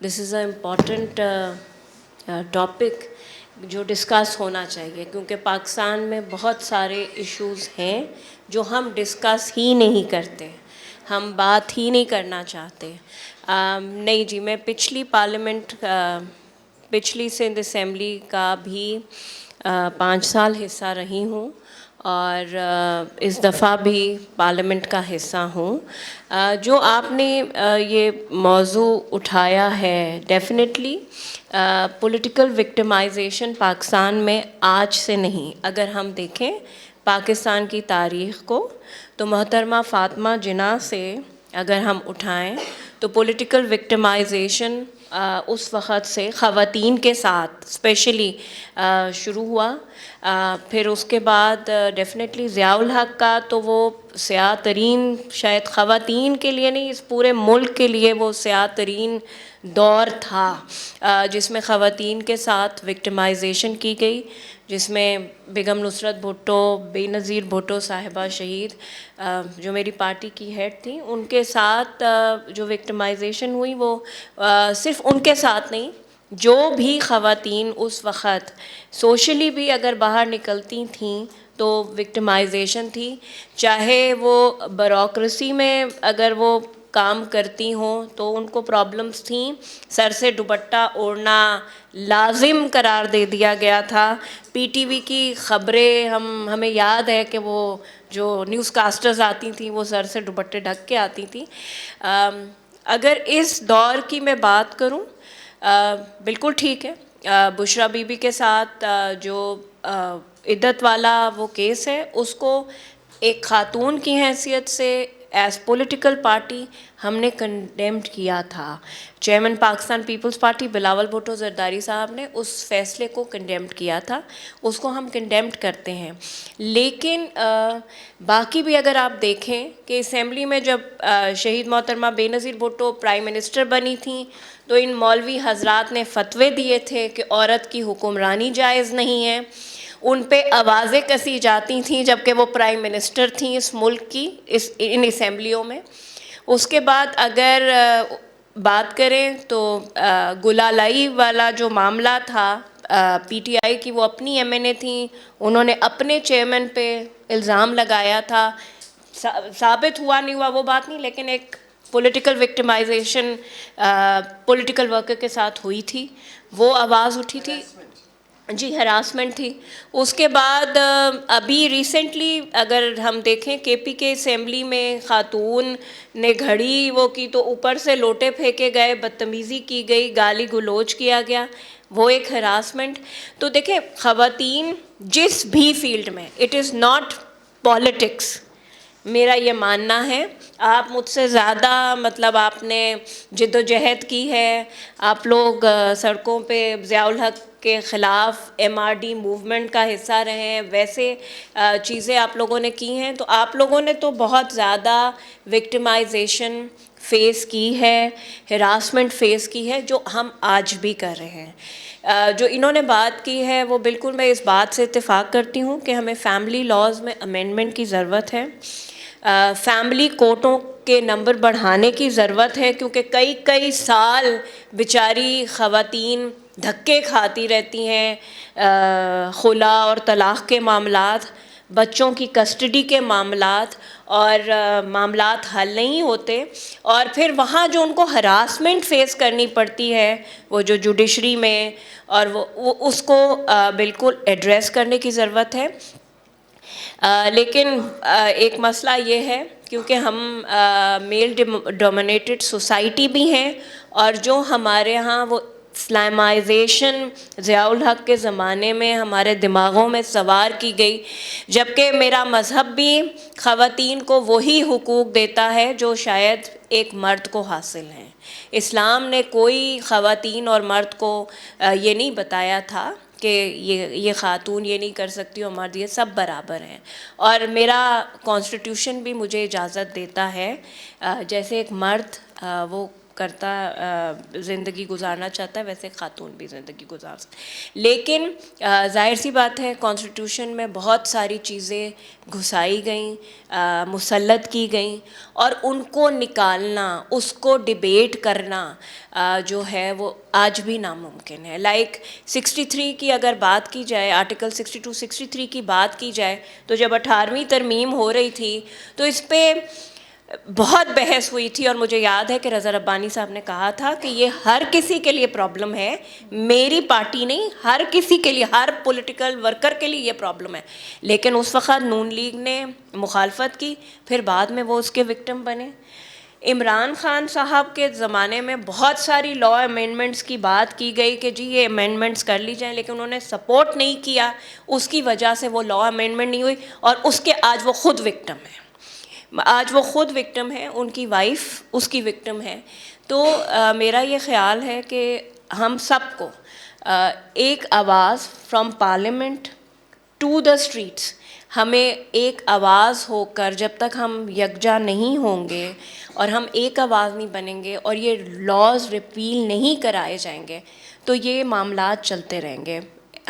This is an important topic جو ڈسکس ہونا چاہیے، کیونکہ پاکستان میں بہت سارے ایشوز ہیں جو ہم ڈسکس ہی نہیں کرتے، ہم بات ہی نہیں کرنا چاہتے. نہیں جی، میں پچھلی پارلیمنٹ پچھلی سندھ اسمبلی کا بھی 5 سال حصہ رہی ہوں، اور اس دفعہ بھی پارلیمنٹ کا حصہ ہوں. جو آپ نے یہ موضوع اٹھایا ہے، ڈیفینیٹلی پولیٹیکل وکٹمائزیشن پاکستان میں آج سے نہیں. اگر ہم دیکھیں پاکستان کی تاریخ کو، تو محترمہ فاطمہ جناح سے اگر ہم اٹھائیں تو پولیٹیکل وکٹمائزیشن اس وقت سے خواتین کے ساتھ اسپیشلی شروع ہوا. پھر اس کے بعد ڈیفینیٹلی ضیاء الحق کا تو وہ سیاہ ترین، شاید خواتین کے لیے نہیں، اس پورے ملک کے لیے وہ سیاہ ترین دور تھا جس میں خواتین کے ساتھ وکٹمائزیشن کی گئی، جس میں بیگم نصرت بھٹو، بے نظیر بھٹو صاحبہ شہید جو میری پارٹی کی ہیڈ تھیں، ان کے ساتھ جو وکٹمائزیشن ہوئی وہ صرف ان کے ساتھ نہیں، جو بھی خواتین اس وقت سوشلی بھی اگر باہر نکلتی تھیں تو وکٹمائزیشن تھی. چاہے وہ بیوروکریسی میں اگر وہ کام کرتی ہوں تو ان کو پرابلمس تھیں، سر سے دوپٹہ اوڑھنا لازم قرار دے دیا گیا تھا. PTV کی خبریں ہمیں یاد ہے کہ وہ جو نیوز کاسٹرز آتی تھیں وہ سر سے دوپٹے ڈھک کے آتی تھیں. اگر اس دور کی میں بات کروں، بالکل ٹھیک ہے، بشرا بی بی کے ساتھ جو عدت والا وہ کیس ہے، اس کو ایک خاتون کی حیثیت سے ایز پولیٹیکل پارٹی ہم نے کنڈیمڈ کیا تھا. چیئرمین پاکستان پیپلز پارٹی بلاول بھٹو زرداری صاحب نے اس فیصلے کو کنڈیمڈ کیا تھا، اس کو ہم کنڈیمڈ کرتے ہیں. لیکن باقی بھی اگر آپ دیکھیں کہ اسمبلی میں جب شہید محترمہ بے نظیر بھٹو پرائم منسٹر بنی تھیں تو ان مولوی حضرات نے فتوے دیے تھے کہ عورت کی حکمرانی جائز نہیں ہے. ان پہ آوازیں کسی جاتی تھیں جبکہ وہ پرائم منسٹر تھیں اس ملک کی ان اسمبلیوں میں. اس کے بعد اگر بات کریں تو گلالائی والا جو معاملہ تھا، PTI کی وہ اپنی MNA تھیں، انہوں نے اپنے چیئرمین پہ الزام لگایا تھا، ثابت ہوا نہیں ہوا وہ بات نہیں، لیکن ایک پولیٹیکل وکٹمائزیشن پولیٹیکل ورکر کے ساتھ ہوئی تھی، وہ آواز اٹھی تھی. جی، ہراسمنٹ تھی. اس کے بعد ابھی ریسنٹلی اگر ہم دیکھیں KP اسمبلی میں خاتون نے گھڑی وہ کی تو اوپر سے لوٹے پھینکے گئے، بدتمیزی کی گئی، گالی گلوچ کیا گیا. وہ ایک ہراسمنٹ. تو دیکھیں خواتین جس بھی فیلڈ میں, اٹ از ناٹ پالیٹکس, میرا یہ ماننا ہے. آپ مجھ سے زیادہ مطلب آپ نے جد و جہد کی ہے, آپ لوگ سڑکوں پہ ضیاء الحق کے خلاف MRD موومنٹ کا حصہ رہے ہیں, ویسے چیزیں آپ لوگوں نے کی ہیں. تو آپ لوگوں نے تو بہت زیادہ وکٹمائزیشن فیس کی ہے, ہراسمنٹ فیس کی ہے, جو ہم آج بھی کر رہے ہیں. جو انہوں نے بات کی ہے وہ بالکل میں اس بات سے اتفاق کرتی ہوں کہ ہمیں فیملی لاز میں امینڈمنٹ کی ضرورت ہے, فیملی کورٹوں کے نمبر بڑھانے کی ضرورت ہے, کیونکہ کئی سال بیچاری خواتین دھکے کھاتی رہتی ہیں, خلا اور طلاق کے معاملات, بچوں کی کسٹڈی کے معاملات, اور معاملات حل نہیں ہوتے, اور پھر وہاں جو ان کو ہراسمنٹ فیس کرنی پڑتی ہے وہ جو جوڈیشری میں, اور وہ اس کو بالکل ایڈریس کرنے کی ضرورت ہے. لیکن ایک مسئلہ یہ ہے کیونکہ ہم میل ڈومینیٹڈ سوسائٹی بھی ہیں, اور جو ہمارے ہاں وہ اسلامائزیشن ضیاء الحق کے زمانے میں ہمارے دماغوں میں سوار کی گئی, جبکہ میرا مذہب بھی خواتین کو وہی حقوق دیتا ہے جو شاید ایک مرد کو حاصل ہیں. اسلام نے کوئی خواتین اور مرد کو یہ نہیں بتایا تھا کہ یہ خاتون یہ نہیں کر سکتی اور مرد یہ سب برابر ہیں. اور میرا کانسٹیٹیوشن بھی مجھے اجازت دیتا ہے, جیسے ایک مرد وہ کرتا زندگی گزارنا چاہتا ہے ویسے خاتون بھی زندگی گزار سکتی. لیکن ظاہر سی بات ہے کانسٹیٹیوشن میں بہت ساری چیزیں گھسائی گئیں, مسلط کی گئیں, اور ان کو نکالنا, اس کو ڈیبیٹ کرنا جو ہے وہ آج بھی ناممکن ہے. لائک 63 کی اگر بات کی جائے, آرٹیکل 62 63 کی بات کی جائے, تو جب 18ویں ترمیم ہو رہی تھی تو اس پہ بہت بحث ہوئی تھی, اور مجھے یاد ہے کہ رضا ربانی صاحب نے کہا تھا کہ یہ ہر کسی کے لیے پرابلم ہے, میری پارٹی نہیں, ہر کسی کے لیے, ہر پولیٹیکل ورکر کے لیے یہ پرابلم ہے. لیکن اس وقت نون لیگ نے مخالفت کی, پھر بعد میں وہ اس کے وکٹم بنے. عمران خان صاحب کے زمانے میں بہت ساری لا امینڈمنٹس کی بات کی گئی کہ جی یہ امینڈمنٹس کر لی جائیں, لیکن انہوں نے سپورٹ نہیں کیا, اس کی وجہ سے وہ لا امینڈمنٹ نہیں ہوئی, اور اس کے آج وہ خود وکٹم ہے. آج وہ خود وکٹم ہے, ان کی وائف اس کی وکٹم ہے. تو میرا یہ خیال ہے کہ ہم سب کو ایک آواز from parliament to the streets, ہمیں ایک آواز ہو کر, جب تک ہم یکجا نہیں ہوں گے اور ہم ایک آواز نہیں بنیں گے اور یہ لاز ریپیل نہیں کرائے جائیں گے, تو یہ معاملات چلتے رہیں گے.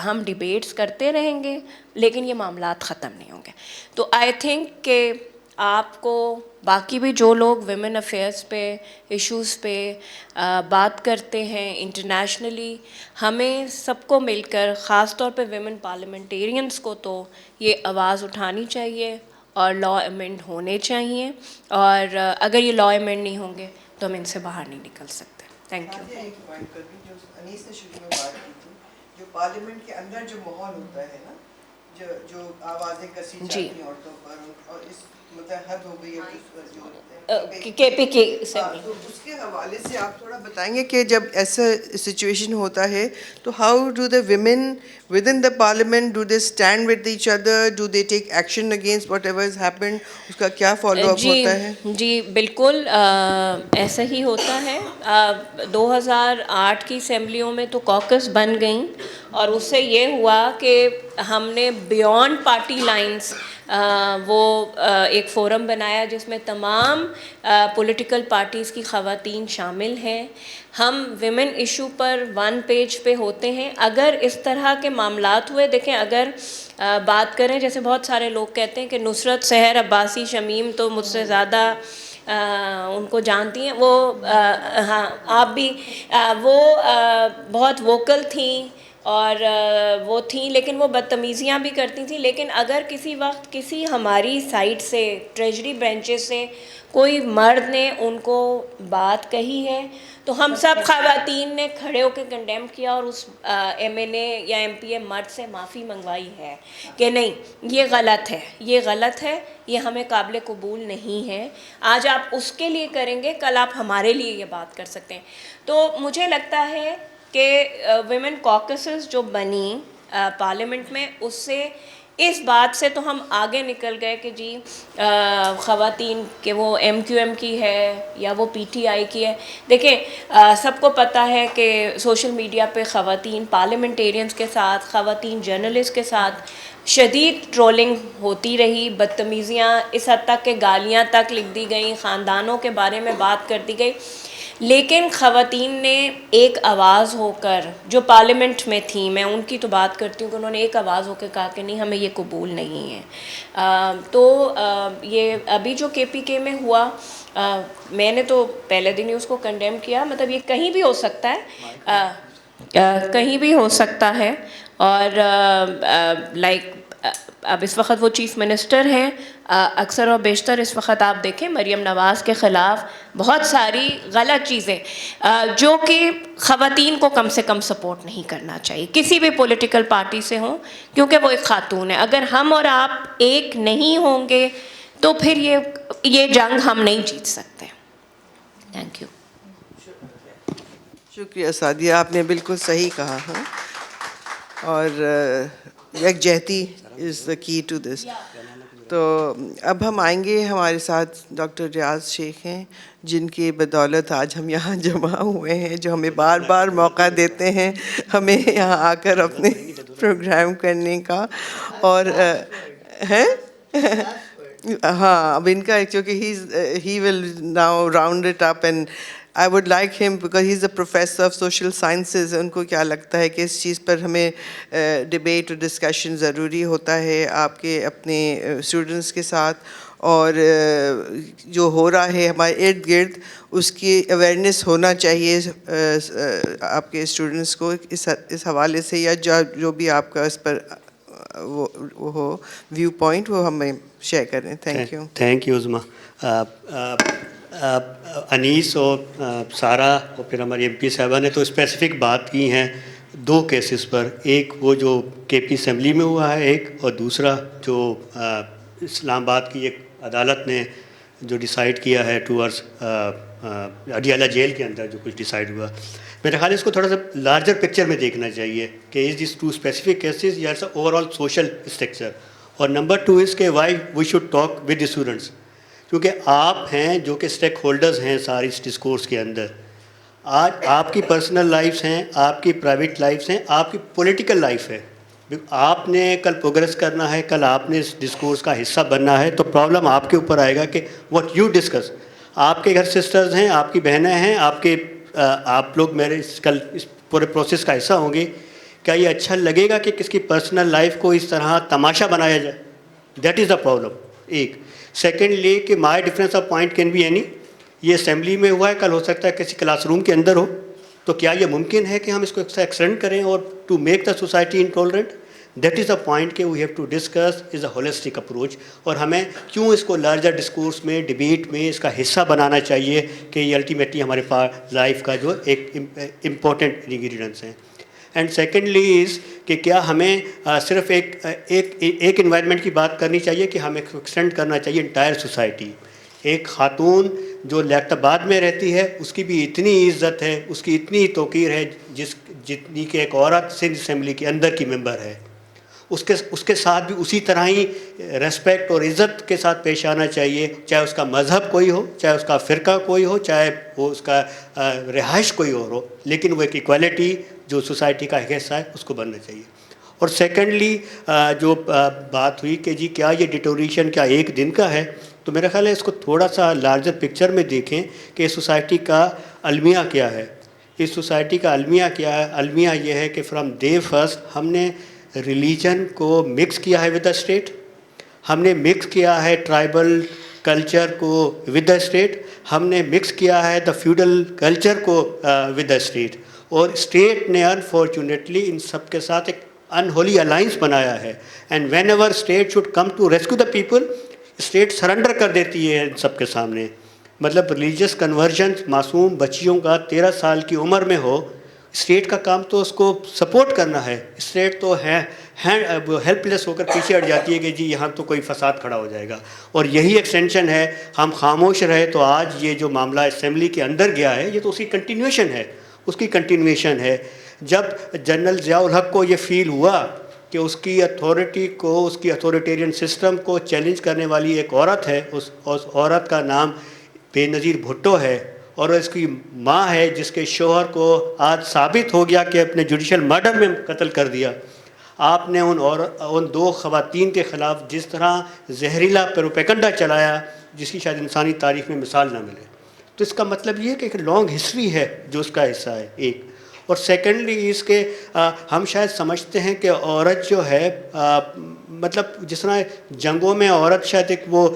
ہم ڈیبیٹس کرتے رہیں گے لیکن یہ معاملات ختم نہیں ہوں گے. تو آئی تھنک کہ آپ کو باقی بھی جو لوگ ویمن افیئرس پہ ایشوز پہ بات کرتے ہیں انٹرنیشنلی, ہمیں سب کو مل کر, خاص طور پہ ویمن پارلیمنٹیرینس کو تو یہ آواز اٹھانی چاہیے اور لا امینڈ ہونے چاہیے, اور اگر یہ لا امینڈ نہیں ہوں گے تو ہم ان سے باہر نہیں نکل سکتے. Thank you. ایک پوائنٹ کر دیں جو انیس نے شروع میں بات کی تھی, جو پارلیمنٹ کے اندر جو ماحول ہوتا ہے نا, جو آوازیں کسی جاتی ہیں عورتوں پر, اور اس مطلب حد ہو گئی ہے کے پی کی سے, تو اس کے حوالے سے آپ تھوڑا بتائیں گے کہ جب ایسا سچویشن ہوتا ہے تو how do the women with in the parliament, do they stand with each other, do they take action against whatever is happened, اس کا کیا فالو اپ ہوتا ہے؟ جی بالکل ایسا ہی ہوتا ہے. 2008 کی اسمبلیوں میں تو کوکس بن گئیں, اور اس سے یہ ہوا کہ ہم نے بیونڈ پارٹی لائنس وہ ایک فورم بنایا جس میں تمام پولیٹیکل پارٹیز کی خواتین شامل ہیں. ہم ویمن ایشو پر 1 پیج پہ ہوتے ہیں. اگر اس طرح کے معاملات ہوئے, دیکھیں اگر بات کریں, جیسے بہت سارے لوگ کہتے ہیں کہ نصرت سحر عباسی شمیم تو مجھ سے زیادہ ان کو جانتی ہیں, وہ ہاں آپ بھی, وہ بہت ووکل تھیں اور وہ تھیں, لیکن وہ بدتمیزیاں بھی کرتی تھیں. لیکن اگر کسی وقت کسی ہماری سائڈ سے, ٹریجری بینچز سے کوئی مرد نے ان کو بات کہی ہے تو ہم سب خواتین نے کھڑے ہو کے کنڈیم کیا, اور اس ایم این اے یا ایم پی اے مرد سے معافی منگوائی ہے کہ نہیں یہ غلط ہے, یہ غلط ہے, یہ ہمیں قابل قبول نہیں ہے. آج آپ اس کے لیے کریں گے, کل آپ ہمارے لیے یہ بات کر سکتے ہیں. تو مجھے لگتا ہے کہ ویمن کاکسز جو بنی پارلیمنٹ میں، اس سے اس بات سے تو ہم آگے نکل گئے کہ جی خواتین کہ وہ ایم کیو ایم کی ہے یا وہ پی ٹی آئی کی ہے. دیکھیں سب کو پتہ ہے کہ سوشل میڈیا پہ خواتین پارلیمنٹیرینز کے ساتھ، خواتین جرنلسٹ کے ساتھ شدید ٹرولنگ ہوتی رہی، بدتمیزیاں اس حد تک کہ گالیاں تک لکھ دی گئیں، خاندانوں کے بارے میں بات کر دی گئی. لیکن خواتین نے ایک آواز ہو کر جو پارلیمنٹ میں تھیں، میں ان کی تو بات کرتی ہوں کہ انہوں نے ایک آواز ہو کے کہا کہ نہیں ہمیں یہ قبول نہیں ہے. تو یہ ابھی جو کے پی کے میں ہوا، میں نے تو پہلے دن ہی اس کو کنڈیم کیا. مطلب یہ کہیں بھی ہو سکتا ہے، کہیں بھی ہو سکتا ہے. اور لائک اب اس وقت وہ چیف منسٹر ہیں، اکثر و بیشتر اس وقت آپ دیکھیں مریم نواز کے خلاف بہت ساری غلط چیزیں جو کہ خواتین کو کم سے کم سپورٹ نہیں کرنا چاہیے کسی بھی پولیٹیکل پارٹی سے ہوں، کیونکہ وہ ایک خاتون ہے. اگر ہم اور آپ ایک نہیں ہوں گے تو پھر یہ جنگ ہم نہیں جیت سکتے. Thank you. شکریہ سعدیہ، آپ نے بالکل صحیح کہا ہے، اور یکجہتی از دا کی ٹو دس. تو اب ہم آئیں گے، ہمارے ساتھ ڈاکٹر ریاض شیخ ہیں جن کی بدولت آج ہم یہاں جمع ہوئے ہیں، جو ہمیں بار بار موقع دیتے ہیں ہمیں یہاں آ کر اپنے پروگرام کرنے کا. اور ہیں ہاں اب ان کا کیونکہ he will now round it up, and I would like him because he's a professor of social sciences. ان کو کیا لگتا ہے کہ اس چیز پر ہمیں ڈبیٹ اور ڈسکشن ضروری ہوتا ہے آپ کے اپنے اسٹوڈنٹس کے ساتھ، اور جو ہو رہا ہے ہمارے ارد گرد اس کی اویئرنیس ہونا چاہیے آپ کے اسٹوڈنٹس کو اس حوالے سے، یا جو بھی آپ کا اس پر وہ ہو ویو پوائنٹ وہ ہمیں شیئر کریں. Thank you. Thank you Uzma. Anees اور سارہ اور پھر ہماری ایم پی صاحبہ نے تو اسپیسیفک بات کی ہیں دو کیسز پر، ایک وہ جو کے پی اسمبلی میں ہوا ہے ایک، اور دوسرا جو اسلام آباد کی ایک عدالت نے جو ڈیسائیڈ کیا ہے ٹورڈز اڈیالہ جیل کے اندر جو کچھ ڈیسائیڈ ہوا. میرے خیال ہے اس کو تھوڑا سا لارجر پکچر میں دیکھنا چاہیے کہ is this to specific cases یا اوور آل سوشل اسٹرکچر. اور نمبر ٹو از کہ why we should talk with the students, کیونکہ آپ ہیں جو کہ اسٹیک ہولڈرز ہیں ساری اس ڈسکورس کے اندر. آج آپ کی پرسنل لائفس ہیں، آپ کی پرائیویٹ لائفس ہیں، آپ کی پولیٹیکل لائف ہے. آپ نے کل پروگریس کرنا ہے، کل آپ نے اس ڈسکورس کا حصہ بننا ہے، تو پرابلم آپ کے اوپر آئے گا کہ واٹ یو ڈسکس. آپ کے گھر سسٹرز ہیں، آپ کی بہنیں ہیں، آپ لوگ میرے کل اس پورے پروسیس کا حصہ ہوں گے. کیا یہ اچھا لگے گا کہ کس کی پرسنل لائف کو اس طرح تماشا بنایا جائے؟ That is the problem. ایک سیکنڈلی کہ my difference of point can be any. یہ اسمبلی میں ہوا ہے، کل ہو سکتا ہے کسی کلاس روم کے اندر ہو. تو کیا یہ ممکن ہے کہ ہم اس کو ایکسٹینڈ کریں اور to make the society intolerant? That is the point کہ we have to discuss is a holistic approach. اور ہمیں کیوں اس کو لارجر ڈسکورس میں، ڈبیٹ میں اس کا حصہ بنانا چاہیے کہ یہ الٹیمیٹلی ہمارے پاس لائف کا جو ایک امپورٹنٹ انگریڈینٹس ہیں. اینڈ سیکنڈلی از کہ کیا ہمیں صرف ایک انوائرمنٹ کی بات کرنی چاہیے کہ ہمیں ایکسٹینڈ کرنا چاہیے انٹائر سوسائٹی. ایک خاتون جو لیاقت آباد میں رہتی ہے اس کی بھی اتنی عزت ہے، اس کی اتنی توقیر ہے جتنی کہ ایک عورت سندھ اسمبلی کے اندر کی ممبر ہے. اس کے ساتھ بھی اسی طرح ہی ریسپیکٹ اور عزت کے ساتھ پیش آنا چاہیے، چاہے اس کا مذہب کوئی ہو، چاہے اس کا فرقہ کوئی ہو، چاہے وہ اس کا رہائش کوئی اور ہو، لیکن وہ ایک ایکویلٹی جو سوسائٹی کا حصہ ہے اس کو بننا چاہیے. اور سیکنڈلی جو بات ہوئی کہ جی کیا یہ ڈیٹوریشن کیا ایک دن کا ہے، تو میرا خیال ہے اس کو تھوڑا سا لارجر پکچر میں دیکھیں کہ سوسائٹی کا المیہ کیا ہے. اس سوسائٹی کا المیہ کیا ہے؟ المیہ یہ ہے کہ فرام ڈے فرسٹ ہم نے ریلیجن کو مکس کیا ہے ود دا اسٹیٹ، ہم نے مکس کیا ہے ٹرائبل کلچر کو ود دا اسٹیٹ، ہم نے مکس کیا ہے دا فیوڈل کلچر کو ود دا اسٹیٹ. اور اسٹیٹ نے انفارچونیٹلی ان سب کے ساتھ ایک انہولی الائنس بنایا ہے. And whenever state should come to rescue the people, state surrender کر دیتی ہے ان سب کے سامنے. مطلب ریلیجیس کنورژن معصوم بچیوں کا 13 سال کی عمر میں ہو، اسٹیٹ کا کام تو اس کو سپورٹ کرنا ہے. اسٹیٹ تو ہیلپ لیس ہو کر پیچھے ہٹ جاتی ہے کہ جی یہاں تو کوئی فساد کھڑا ہو جائے گا. اور یہی ایکسٹینشن ہے، ہم خاموش رہے تو آج یہ جو معاملہ اسمبلی کے اندر گیا ہے یہ تو اس کی کنٹینیوشن ہے، اس کی کنٹینیوشن ہے. جب جنرل ضیاء الحق کو یہ فیل ہوا کہ اس کی اتھارٹی کو, اس کی اتھارٹیرین سسٹم کو چیلنج کرنے والی ایک عورت ہے, اس عورت کا نام بے نظیر بھٹو ہے, اور اس کی ماں ہے جس کے شوہر کو آج ثابت ہو گیا کہ اپنے جوڈیشل مرڈر میں قتل کر دیا. آپ نے ان دو خواتین کے خلاف جس طرح زہریلا پروپیگنڈا چلایا جس کی شاید انسانی تاریخ میں مثال نہ ملے. تو اس کا مطلب یہ ہے کہ ایک لانگ ہسٹری ہے جو اس کا حصہ ہے ایک. اور سیکنڈلی اس کے ہم شاید سمجھتے ہیں کہ عورت جو ہے مطلب جس طرح جنگوں میں عورت شاید ایک وہ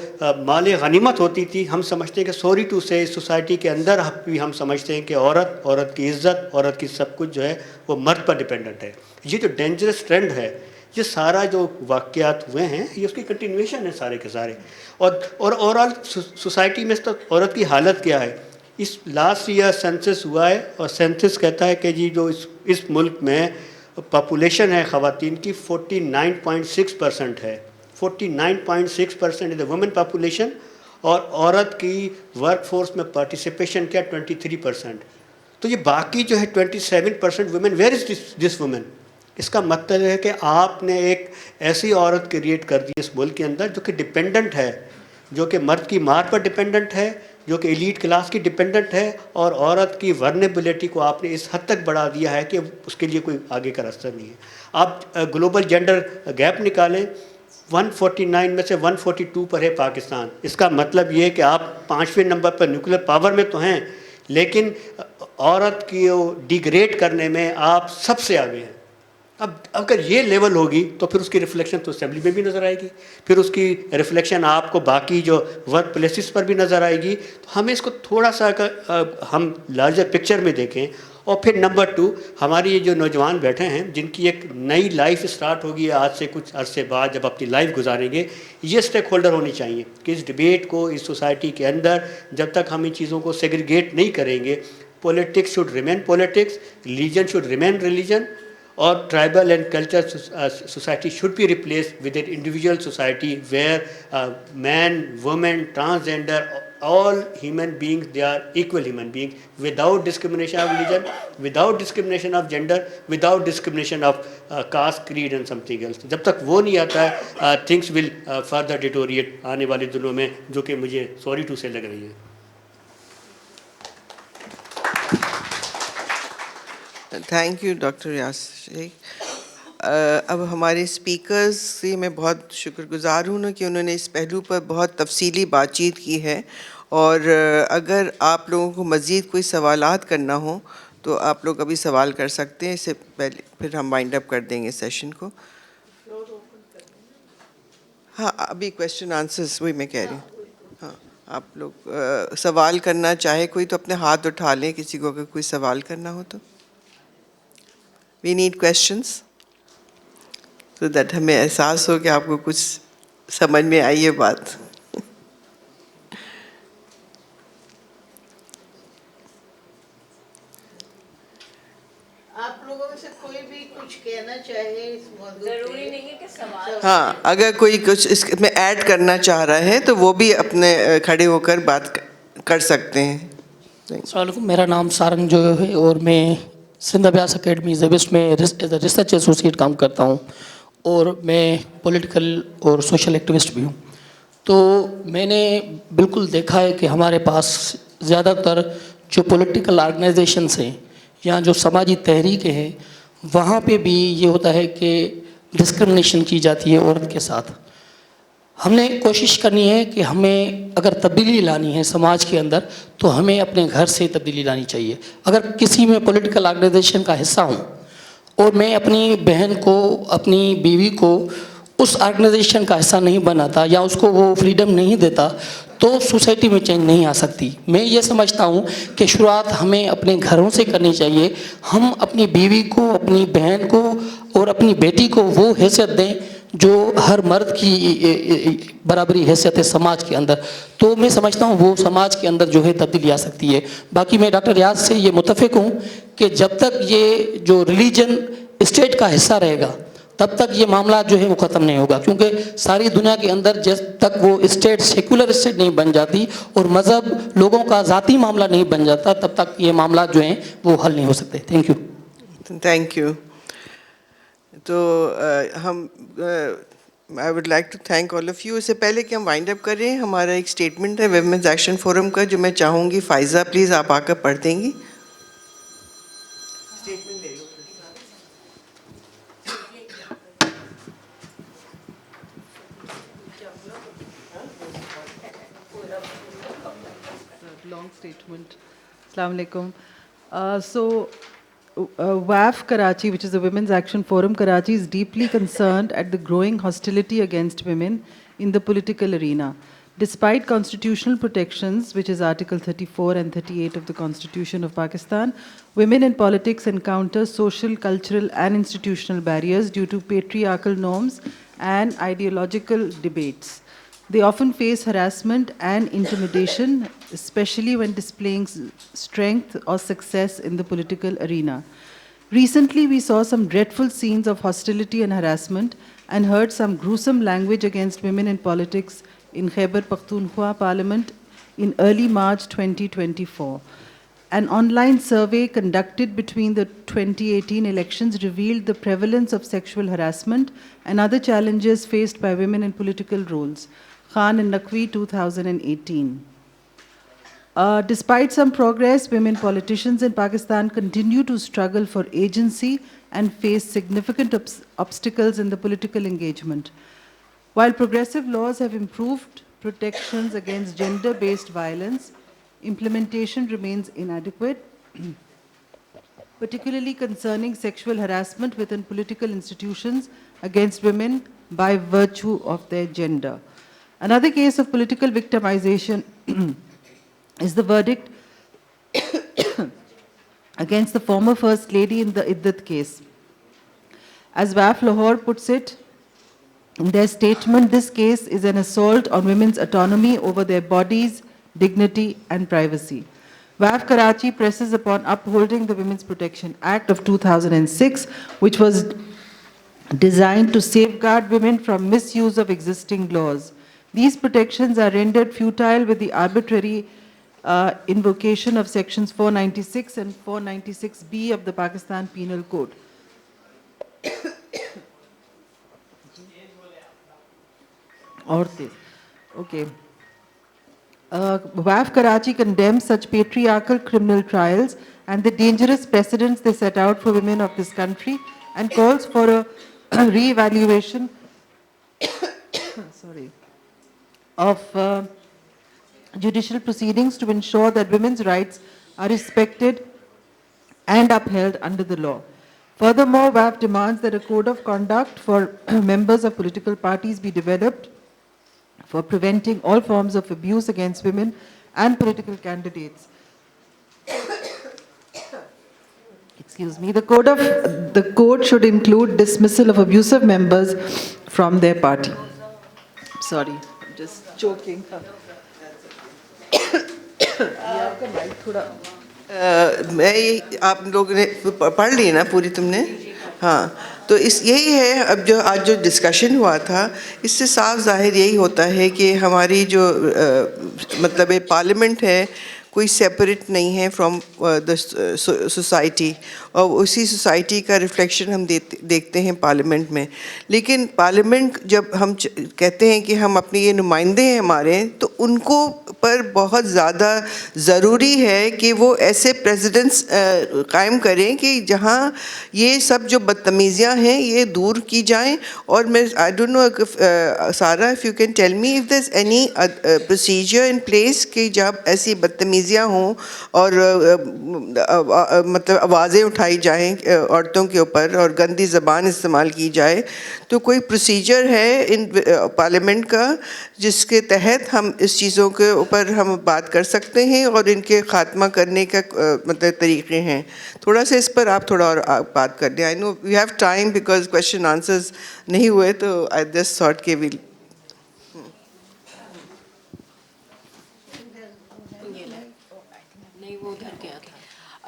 مال غنیمت ہوتی تھی, ہم سمجھتے ہیں کہ سوری ٹو سے سوسائٹی کے اندر بھی ہم سمجھتے ہیں کہ عورت کی عزت, عورت کی سب کچھ جو ہے وہ مرد پر ڈپینڈنٹ ہے. یہ جو ڈینجرس ٹرینڈ ہے, یہ سارا جو واقعات ہوئے ہیں یہ اس کی کنٹینویشن ہے سارے کے سارے. اور اوور آل سوسائٹی میں عورت کی حالت کیا ہے. اس لاسٹ ایئر سینسس ہوا ہے اور سینسس کہتا ہے کہ جی جو اس ملک میں پاپولیشن ہے خواتین کی 49.6% ہے. 49.6% از دا وومن پاپولیشن, اور عورت کی ورک فورس میں پارٹیسپیشن کیا 23%. تو یہ باقی جو ہے 27% women, where is this women. اس کا مطلب ہے کہ آپ نے ایک ایسی عورت کریٹ کر دی اس ملک کے اندر جو کہ ڈپینڈنٹ ہے, جو کہ مرد کی مار پر ڈپینڈنٹ ہے, جو کہ ایلیٹ کلاس کی ڈپینڈنٹ ہے, اور عورت کی ورنیبلٹی کو آپ نے اس حد تک بڑھا دیا ہے کہ اس کے لیے کوئی آگے کا راستہ نہیں ہے. آپ گلوبل جینڈر گیپ نکالیں, 149 میں سے 142 پر ہے پاکستان. اس کا مطلب یہ ہے کہ آپ 5ویں نمبر پر نیوکلیر پاور میں تو ہیں, لیکن عورت کی ڈیگریڈ کرنے میں آپ سب سے آگے ہیں. اب اگر یہ لیول ہوگی تو پھر اس کی ریفلیکشن تو اسمبلی میں بھی نظر آئے گی, پھر اس کی ریفلیکشن آپ کو باقی جو ورک پلیسز پر بھی نظر آئے گی. تو ہمیں اس کو تھوڑا سا ہم لارجر پکچر میں دیکھیں. اور پھر نمبر 2, ہماری یہ جو نوجوان بیٹھے ہیں جن کی ایک نئی لائف اسٹارٹ ہوگی آج سے کچھ عرصے بعد جب اپنی لائف گزاریں گے, یہ اسٹیک ہولڈر ہونی چاہیے کہ اس ڈبیٹ کو اس سوسائٹی کے اندر جب تک ہم ان چیزوں کو سیگریگیٹ نہیں کریں گے, politics should remain politics, religion should remain religion, اور tribal and culture society should be replaced with an individual society where man, woman, transgender, all human beings, they are equal human beings without discrimination of religion, without discrimination of gender, without discrimination of caste, creed and something else. جب تک وہ نہیں آتا ہے things will further deteriorate آنے والے دنوں میں, جو کہ مجھے sorry to say لگ رہی ہے. تھینک یو ڈاکٹر ریاض شیخ. اب ہمارے اسپیکرز سے میں بہت شکر گزار ہوں کہ انہوں نے اس پہلو پر بہت تفصیلی بات چیت کی ہے, اور اگر آپ لوگوں کو مزید کوئی سوالات کرنا ہوں تو آپ لوگ ابھی سوال کر سکتے ہیں, اس سے پہلے پھر ہم وائنڈ اپ کر دیں گے سیشن کو. ہاں ابھی کویشچن آنسرز وہی میں کہہ رہی ہوں. ہاں آپ لوگ سوال کرنا چاہے کوئی تو اپنے ہاتھ اٹھا لیں, کسی کو اگر کوئی سوال کرنا ہو تو. We need questions so that ہمیں احساس ہو کہ آپ کو کچھ سمجھ میں آئی ہے بات. آپ لوگوں میں سے کوئی بھی کچھ کہنا چاہے اس موضوع پہ؟ ضروری نہیں ہے کہ سوال. ہاں اگر کوئی کچھ اس میں ایڈ کرنا چاہ رہا ہے تو وہ بھی اپنے کھڑے ہو کر بات کر سکتے ہیں. السلام علیکم, میرا نام سارنگ جو ہے اور میں سندھ ابیاس اکیڈمی زیبسٹ میں ریسرچ ایسوسیٹ کام کرتا ہوں, اور میں پولیٹیکل اور سوشل ایکٹیوسٹ بھی ہوں. تو میں نے بالکل دیکھا ہے کہ ہمارے پاس زیادہ تر جو پولیٹیکل آرگنائزیشنس ہیں یا جو سماجی تحریکیں ہیں, وہاں پہ بھی یہ ہوتا ہے کہ ڈسکرمنیشن کی جاتی ہے عورت کے ساتھ. ہم نے کوشش کرنی ہے کہ ہمیں اگر تبدیلی لانی ہے سماج کے اندر تو ہمیں اپنے گھر سے تبدیلی لانی چاہیے. اگر کسی میں پولیٹیکل آرگنائزیشن کا حصہ ہوں اور میں اپنی بہن کو, اپنی بیوی کو اس آرگنائزیشن کا حصہ نہیں بناتا یا اس کو وہ فریڈم نہیں دیتا تو سوسائٹی میں چینج نہیں آ سکتی. میں یہ سمجھتا ہوں کہ شروعات ہمیں اپنے گھروں سے کرنی چاہیے. ہم اپنی بیوی کو, اپنی بہن کو اور اپنی بیٹی کو وہ حیثیت دیں جو ہر مرد کی برابری حیثیت ہے سماج کے اندر. تو میں سمجھتا ہوں وہ سماج کے اندر جو ہے تبدیلی آ سکتی ہے. باقی میں ڈاکٹر ریاض سے یہ متفق ہوں کہ جب تک یہ جو ریلیجن اسٹیٹ کا حصہ رہے گا تب تک یہ معاملہ جو ہے وہ ختم نہیں ہوگا, کیونکہ ساری دنیا کے اندر جب تک وہ اسٹیٹ سیکولر اسٹیٹ نہیں بن جاتی اور مذہب لوگوں کا ذاتی معاملہ نہیں بن جاتا تب تک یہ معاملات جو ہیں وہ حل نہیں ہو سکتے. Thank you. Thank you. تو ہم I would like to thank all of you. اس سے پہلے کہ ہم وائنڈ اپ کریں, ہمارا ایک اسٹیٹمنٹ ہے ویمنز ایکشن فورم کا جو میں چاہوں گی فائزہ پلیز آپ آ کر پڑھ دیں گی. Statement they love. Long statement. Assalamu alaikum. WAF Karachi, which is the Women's Action Forum Karachi, is deeply concerned at the growing hostility against women in the political arena. Despite constitutional protections, which is Article 34 and 38 of the Constitution of Pakistan, women in politics encounter social, cultural, and institutional barriers due to patriarchal norms and ideological debates. They often face harassment and intimidation, especially when displaying strength or success in the political arena. Recently, we saw some dreadful scenes of hostility and harassment and heard some gruesome language against women in politics in Khyber Pakhtunkhwa Parliament in early March 2024. An online survey conducted between the 2018 elections revealed the prevalence of sexual harassment and other challenges faced by women in political roles. Khan and Naqvi, 2018. Despite some progress, women politicians in Pakistan continue to struggle for agency and face significant obstacles in the political engagement. While progressive laws have improved protections against gender-based violence, implementation remains inadequate, particularly concerning sexual harassment within political institutions against women by virtue of their gender. Another case of political victimization is the verdict against the former First Lady in the Iddat case. As WAF Lahore puts it in their statement, this case is an assault on women's autonomy over their bodies, dignity, and privacy. WAF Karachi presses upon upholding the Women's Protection Act of 2006, which was designed to safeguard women from misuse of existing laws. These protections are rendered futile with the arbitrary invocation of sections 496 and 496B of the Pakistan Penal Code. Okay. WAF Karachi condemns such patriarchal criminal trials and the dangerous precedents they set out for women of this country and calls for a re-evaluation of judicial proceedings to ensure that women's rights are respected and upheld under the law. Furthermore, WAF demands that a code of conduct for members of political parties be developed for preventing all forms of abuse against women and political candidates. Excuse me. The code should include dismissal of abusive members from their party. Sorry, I'm just joking. میں آپ لوگوں نے پڑھ لی نا پوری تم نے؟ ہاں تو یہی ہے. اب جو آج جو ڈسکشن ہوا تھا اس سے صاف ظاہر یہی ہوتا ہے کہ ہماری جو مطلب پارلیمنٹ ہے کوئی سیپریٹ نہیں ہے فرام دا سوسائٹی, اور اسی سوسائٹی کا ریفلیکشن ہم دیکھتے ہیں پارلیمنٹ میں. لیکن پارلیمنٹ جب ہم کہتے ہیں کہ ہم اپنے یہ نمائندے ہیں ہمارے, تو ان کو پر بہت زیادہ ضروری ہے کہ وہ ایسے پریزیڈنٹس قائم کریں کہ جہاں یہ سب جو بدتمیزیاں ہیں یہ دور کی جائیں. اور میں آئی ڈونٹ نو سارا if you can tell me if there is any procedure in place کہ جب ایسی بدتمیزیاں ہوں اور مطلب آوازیں اٹھائی جائیں عورتوں کے اوپر اور گندی زبان استعمال کی جائے, تو کوئی پروسیجر ہے ان پارلیمنٹ کا جس کے تحت ہم اس چیزوں کے اوپر ہم بات کر سکتے ہیں اور ان کے خاتمہ کرنے کا مطلب طریقے ہیں. تھوڑا سا اس پر آپ تھوڑا اور بات کر دیں. I know we have time because question answers نہیں ہوئے, تو آئی جسٹ تھاٹ کہ ویل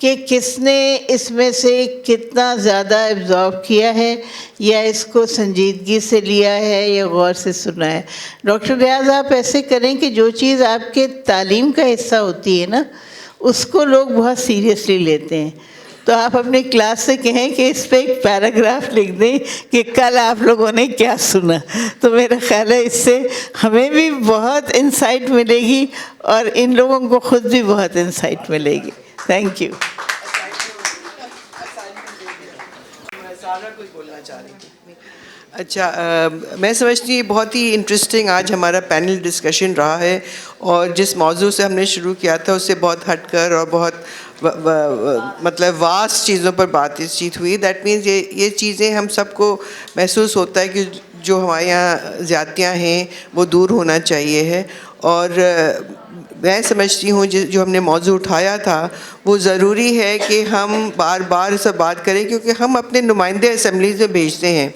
کہ کس نے اس میں سے کتنا زیادہ ایبزارب کیا ہے یا اس کو سنجیدگی سے لیا ہے یا غور سے سنا ہے. ڈاکٹر ریاض آپ ایسے کریں کہ جو چیز آپ کے تعلیم کا حصہ ہوتی ہے نا اس کو لوگ بہت سیریسلی لیتے ہیں. تو آپ اپنے کلاس سے کہیں کہ اس پہ ایک پیراگراف لکھ دیں کہ کل آپ لوگوں نے کیا سنا. تو میرا خیال ہے اس سے ہمیں بھی بہت انسائٹ ملے گی اور ان لوگوں کو خود بھی بہت انسائٹ ملے گی. Thank you. اچھا میں سمجھتی ہوں بہت ہی انٹرسٹنگ آج ہمارا پینل ڈسکشن رہا ہے اور جس موضوع سے ہم نے شروع کیا تھا اس سے بہت ہٹ کر اور بہت مطلب واسٹ چیزوں پر بات چیت ہوئی. دیٹ مینس یہ چیزیں ہم سب کو محسوس ہوتا ہے کہ جو ہمارے یہاں زیادتیاں ہیں وہ دور ہونا چاہیے ہے. اور میں سمجھتی ہوں جو ہم نے موضوع اٹھایا تھا وہ ضروری ہے کہ ہم بار بار اس پر بات کریں کیونکہ ہم اپنے نمائندے اسمبلیز میں بھیجتے ہیں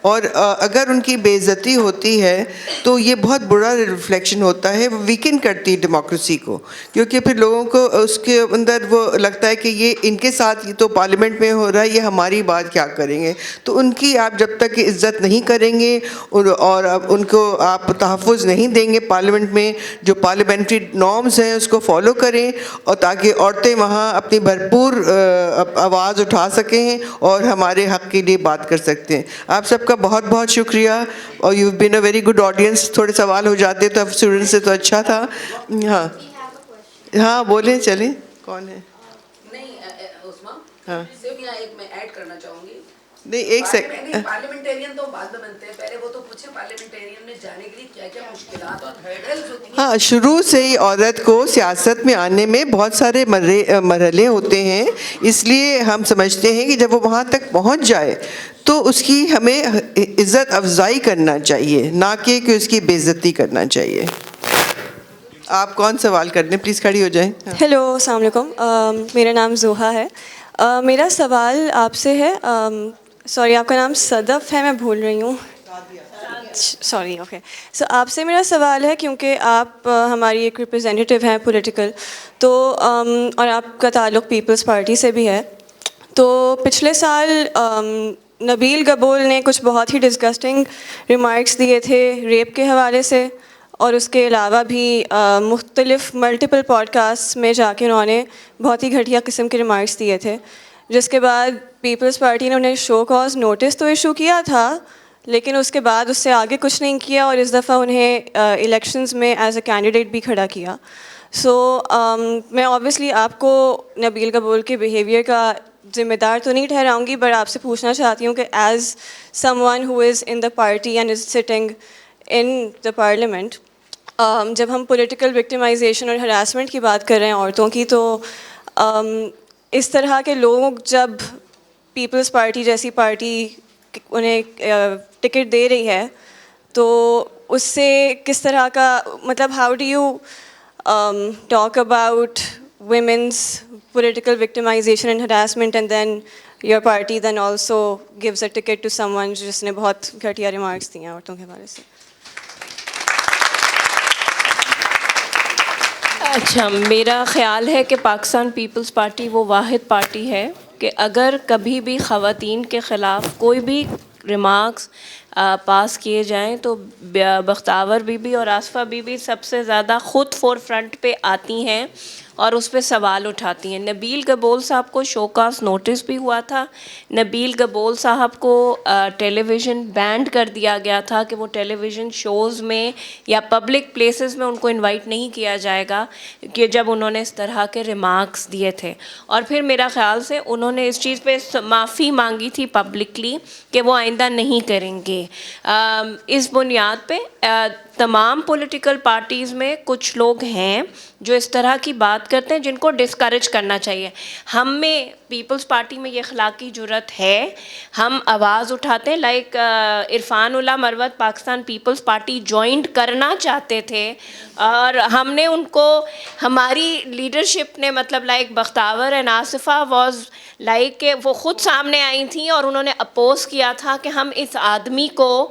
اور اگر ان کی بے عزتی ہوتی ہے تو یہ بہت برا ریفلیکشن ہوتا ہے, وہ ویکن کرتی ہے ڈیموکریسی کو, کیونکہ پھر لوگوں کو اس کے اندر وہ لگتا ہے کہ یہ ان کے ساتھ یہ تو پارلیمنٹ میں ہو رہا ہے, یہ ہماری بات کیا کریں گے. تو ان کی آپ جب تک عزت نہیں کریں گے اور ان کو آپ تحفظ نہیں دیں گے پارلیمنٹ میں, جو پارلیمنٹری نارمز ہیں اس کو فالو کریں اور تاکہ عورتیں وہاں اپنی بھرپور آواز اٹھا سکیں اور ہمارے حق کے لیے بات کر سکتے ہیں. آپ سب کا بہت بہت شکریہ اور you been a very good audience. تھوڑے سوال ہو جاتے تو اسٹوڈنٹ سے تو اچھا تھا. ہاں بولیں, چلیں. کون ہے؟ نہیں عثمان, ہاں صرف یہاں ایک میں ایڈ کرنا چاہوں گی. نہیں ایک سیکنڈ. پارلیمنٹیرین تو بعد میں بنتے ہیں, پہلے وہ تو پوچھیں پارلیمنٹیرین میں جانے کے لیے کیا کیا مشکلات اور ہرڈلز ہوتی ہیں. ہاں شروع سے ہی عورت کو سیاست میں آنے میں بہت سارے مرحلے ہوتے ہیں, اس لیے ہم سمجھتے ہیں کہ جب وہ وہاں تک پہنچ جائے تو اس کی ہمیں عزت افزائی کرنا چاہیے, نہ کہ اس کی بے عزتی کرنا چاہیے. آپ کون سوال کرنے, پلیز کھڑی ہو جائیں. ہیلو السلام علیکم, میرا نام زوہا ہے. میرا سوال آپ سے ہے, سوری آپ کا نام صدف ہے, میں بھول رہی ہوں, سوری. اوکے, سو آپ سے میرا سوال ہے کیونکہ آپ ہماری ایک ریپرزینٹیو ہیں پولیٹیکل, تو اور آپ کا تعلق پیپلز پارٹی سے بھی ہے. تو پچھلے سال نبیل گبول نے کچھ بہت ہی ڈسگسٹنگ ریمارکس دیے تھے ریپ کے حوالے سے, اور اس کے علاوہ بھی مختلف ملٹیپل پوڈ کاسٹ میں جا کے انہوں نے بہت ہی گھٹیا قسم کے ریمارکس دیے تھے, جس کے بعد پیپلز پارٹی نے انہیں شو کاز نوٹس تو ایشو کیا تھا لیکن اس کے بعد اس سے آگے کچھ نہیں کیا, اور اس دفعہ انہیں الیکشنز میں ایز اے کینڈیڈیٹ بھی کھڑا کیا. سو میں اوبیسلی آپ کو نبیل گبول کے بیہیویئر کا ذمہ دار تو نہیں ٹھہراؤں گی, بٹ آپ سے پوچھنا چاہتی ہوں کہ as some one who is in the party and is sitting in the parliament, جب ہم پولیٹیکل وکٹمائزیشن اور ہراسمنٹ کی بات کر رہے ہیں عورتوں کی, تو اس طرح کے لوگ جب پیپلز پارٹی جیسی پارٹی انہیں ٹکٹ دے رہی ہے تو اس سے کس طرح کا مطلب how do you talk about women's political victimization and harassment, and then your party then also gives a ticket to someone جس نے بہت گھٹیا ریمارکس دیے ہیں عورتوں کے بارے سے. اچھا, میرا خیال ہے کہ پاکستان پیپلز پارٹی وہ واحد پارٹی ہے کہ اگر کبھی بھی خواتین کے خلاف کوئی بھی ریمارکس پاس کیے جائیں تو بختاور بی بی اور آصفہ بی بی سب سے زیادہ خود فور فرنٹ پہ آتی ہیں اور اس پہ سوال اٹھاتی ہیں. نبیل گبول صاحب کو شوکاس نوٹس بھی ہوا تھا, نبیل گبول صاحب کو ٹیلی ویژن بینڈ کر دیا گیا تھا کہ وہ ٹیلی ویژن شوز میں یا پبلک پلیسز میں ان کو انوائٹ نہیں کیا جائے گا کہ جب انہوں نے اس طرح کے ریمارکس دیے تھے. اور پھر میرا خیال سے انہوں نے اس چیز پہ معافی مانگی تھی پبلکلی کہ وہ آئندہ نہیں کریں گے. اس بنیاد پہ تمام پولیٹیکل پارٹیز میں کچھ لوگ ہیں جو اس طرح کی بات کرتے ہیں جن کو ڈسکریج کرنا چاہیے. ہم میں پیپلز پارٹی میں یہ اخلاقی جرت ہے, ہم آواز اٹھاتے ہیں. لائک عرفان اللہ مروت پاکستان پیپلز پارٹی جوائنٹ کرنا چاہتے تھے اور ہم نے ان کو, ہماری لیڈرشپ نے مطلب like Bakhtawar and Aseefa was like کہ وہ خود سامنے آئی تھیں اور انہوں نے اپوز کیا تھا کہ ہم اس آدمی کو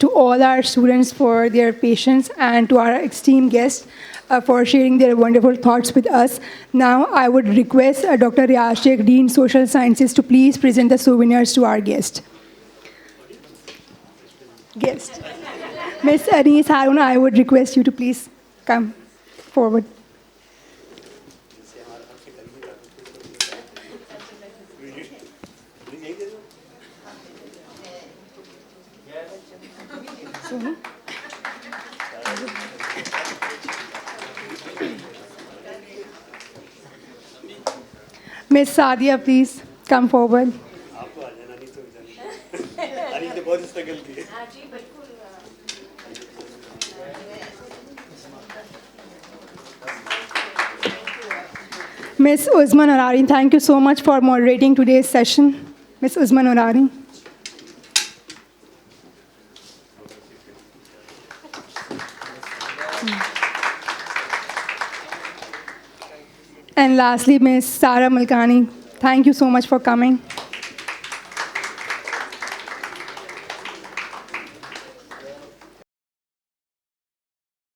To all our students for their patience and to our esteemed guests for sharing their wonderful thoughts with us. Now I would request Dr. Riyaz Sheikh, Dean Social Sciences, to please present the souvenirs to our guest. Ms. Anis Harun, I would request you to please come forward. Ms. Sadia, please come forward. Ms. Uzman Arari, thank you so much for moderating today's session. Ms. Uzman Arari. And lastly, Ms. Sara Malkani, thank you so much for coming.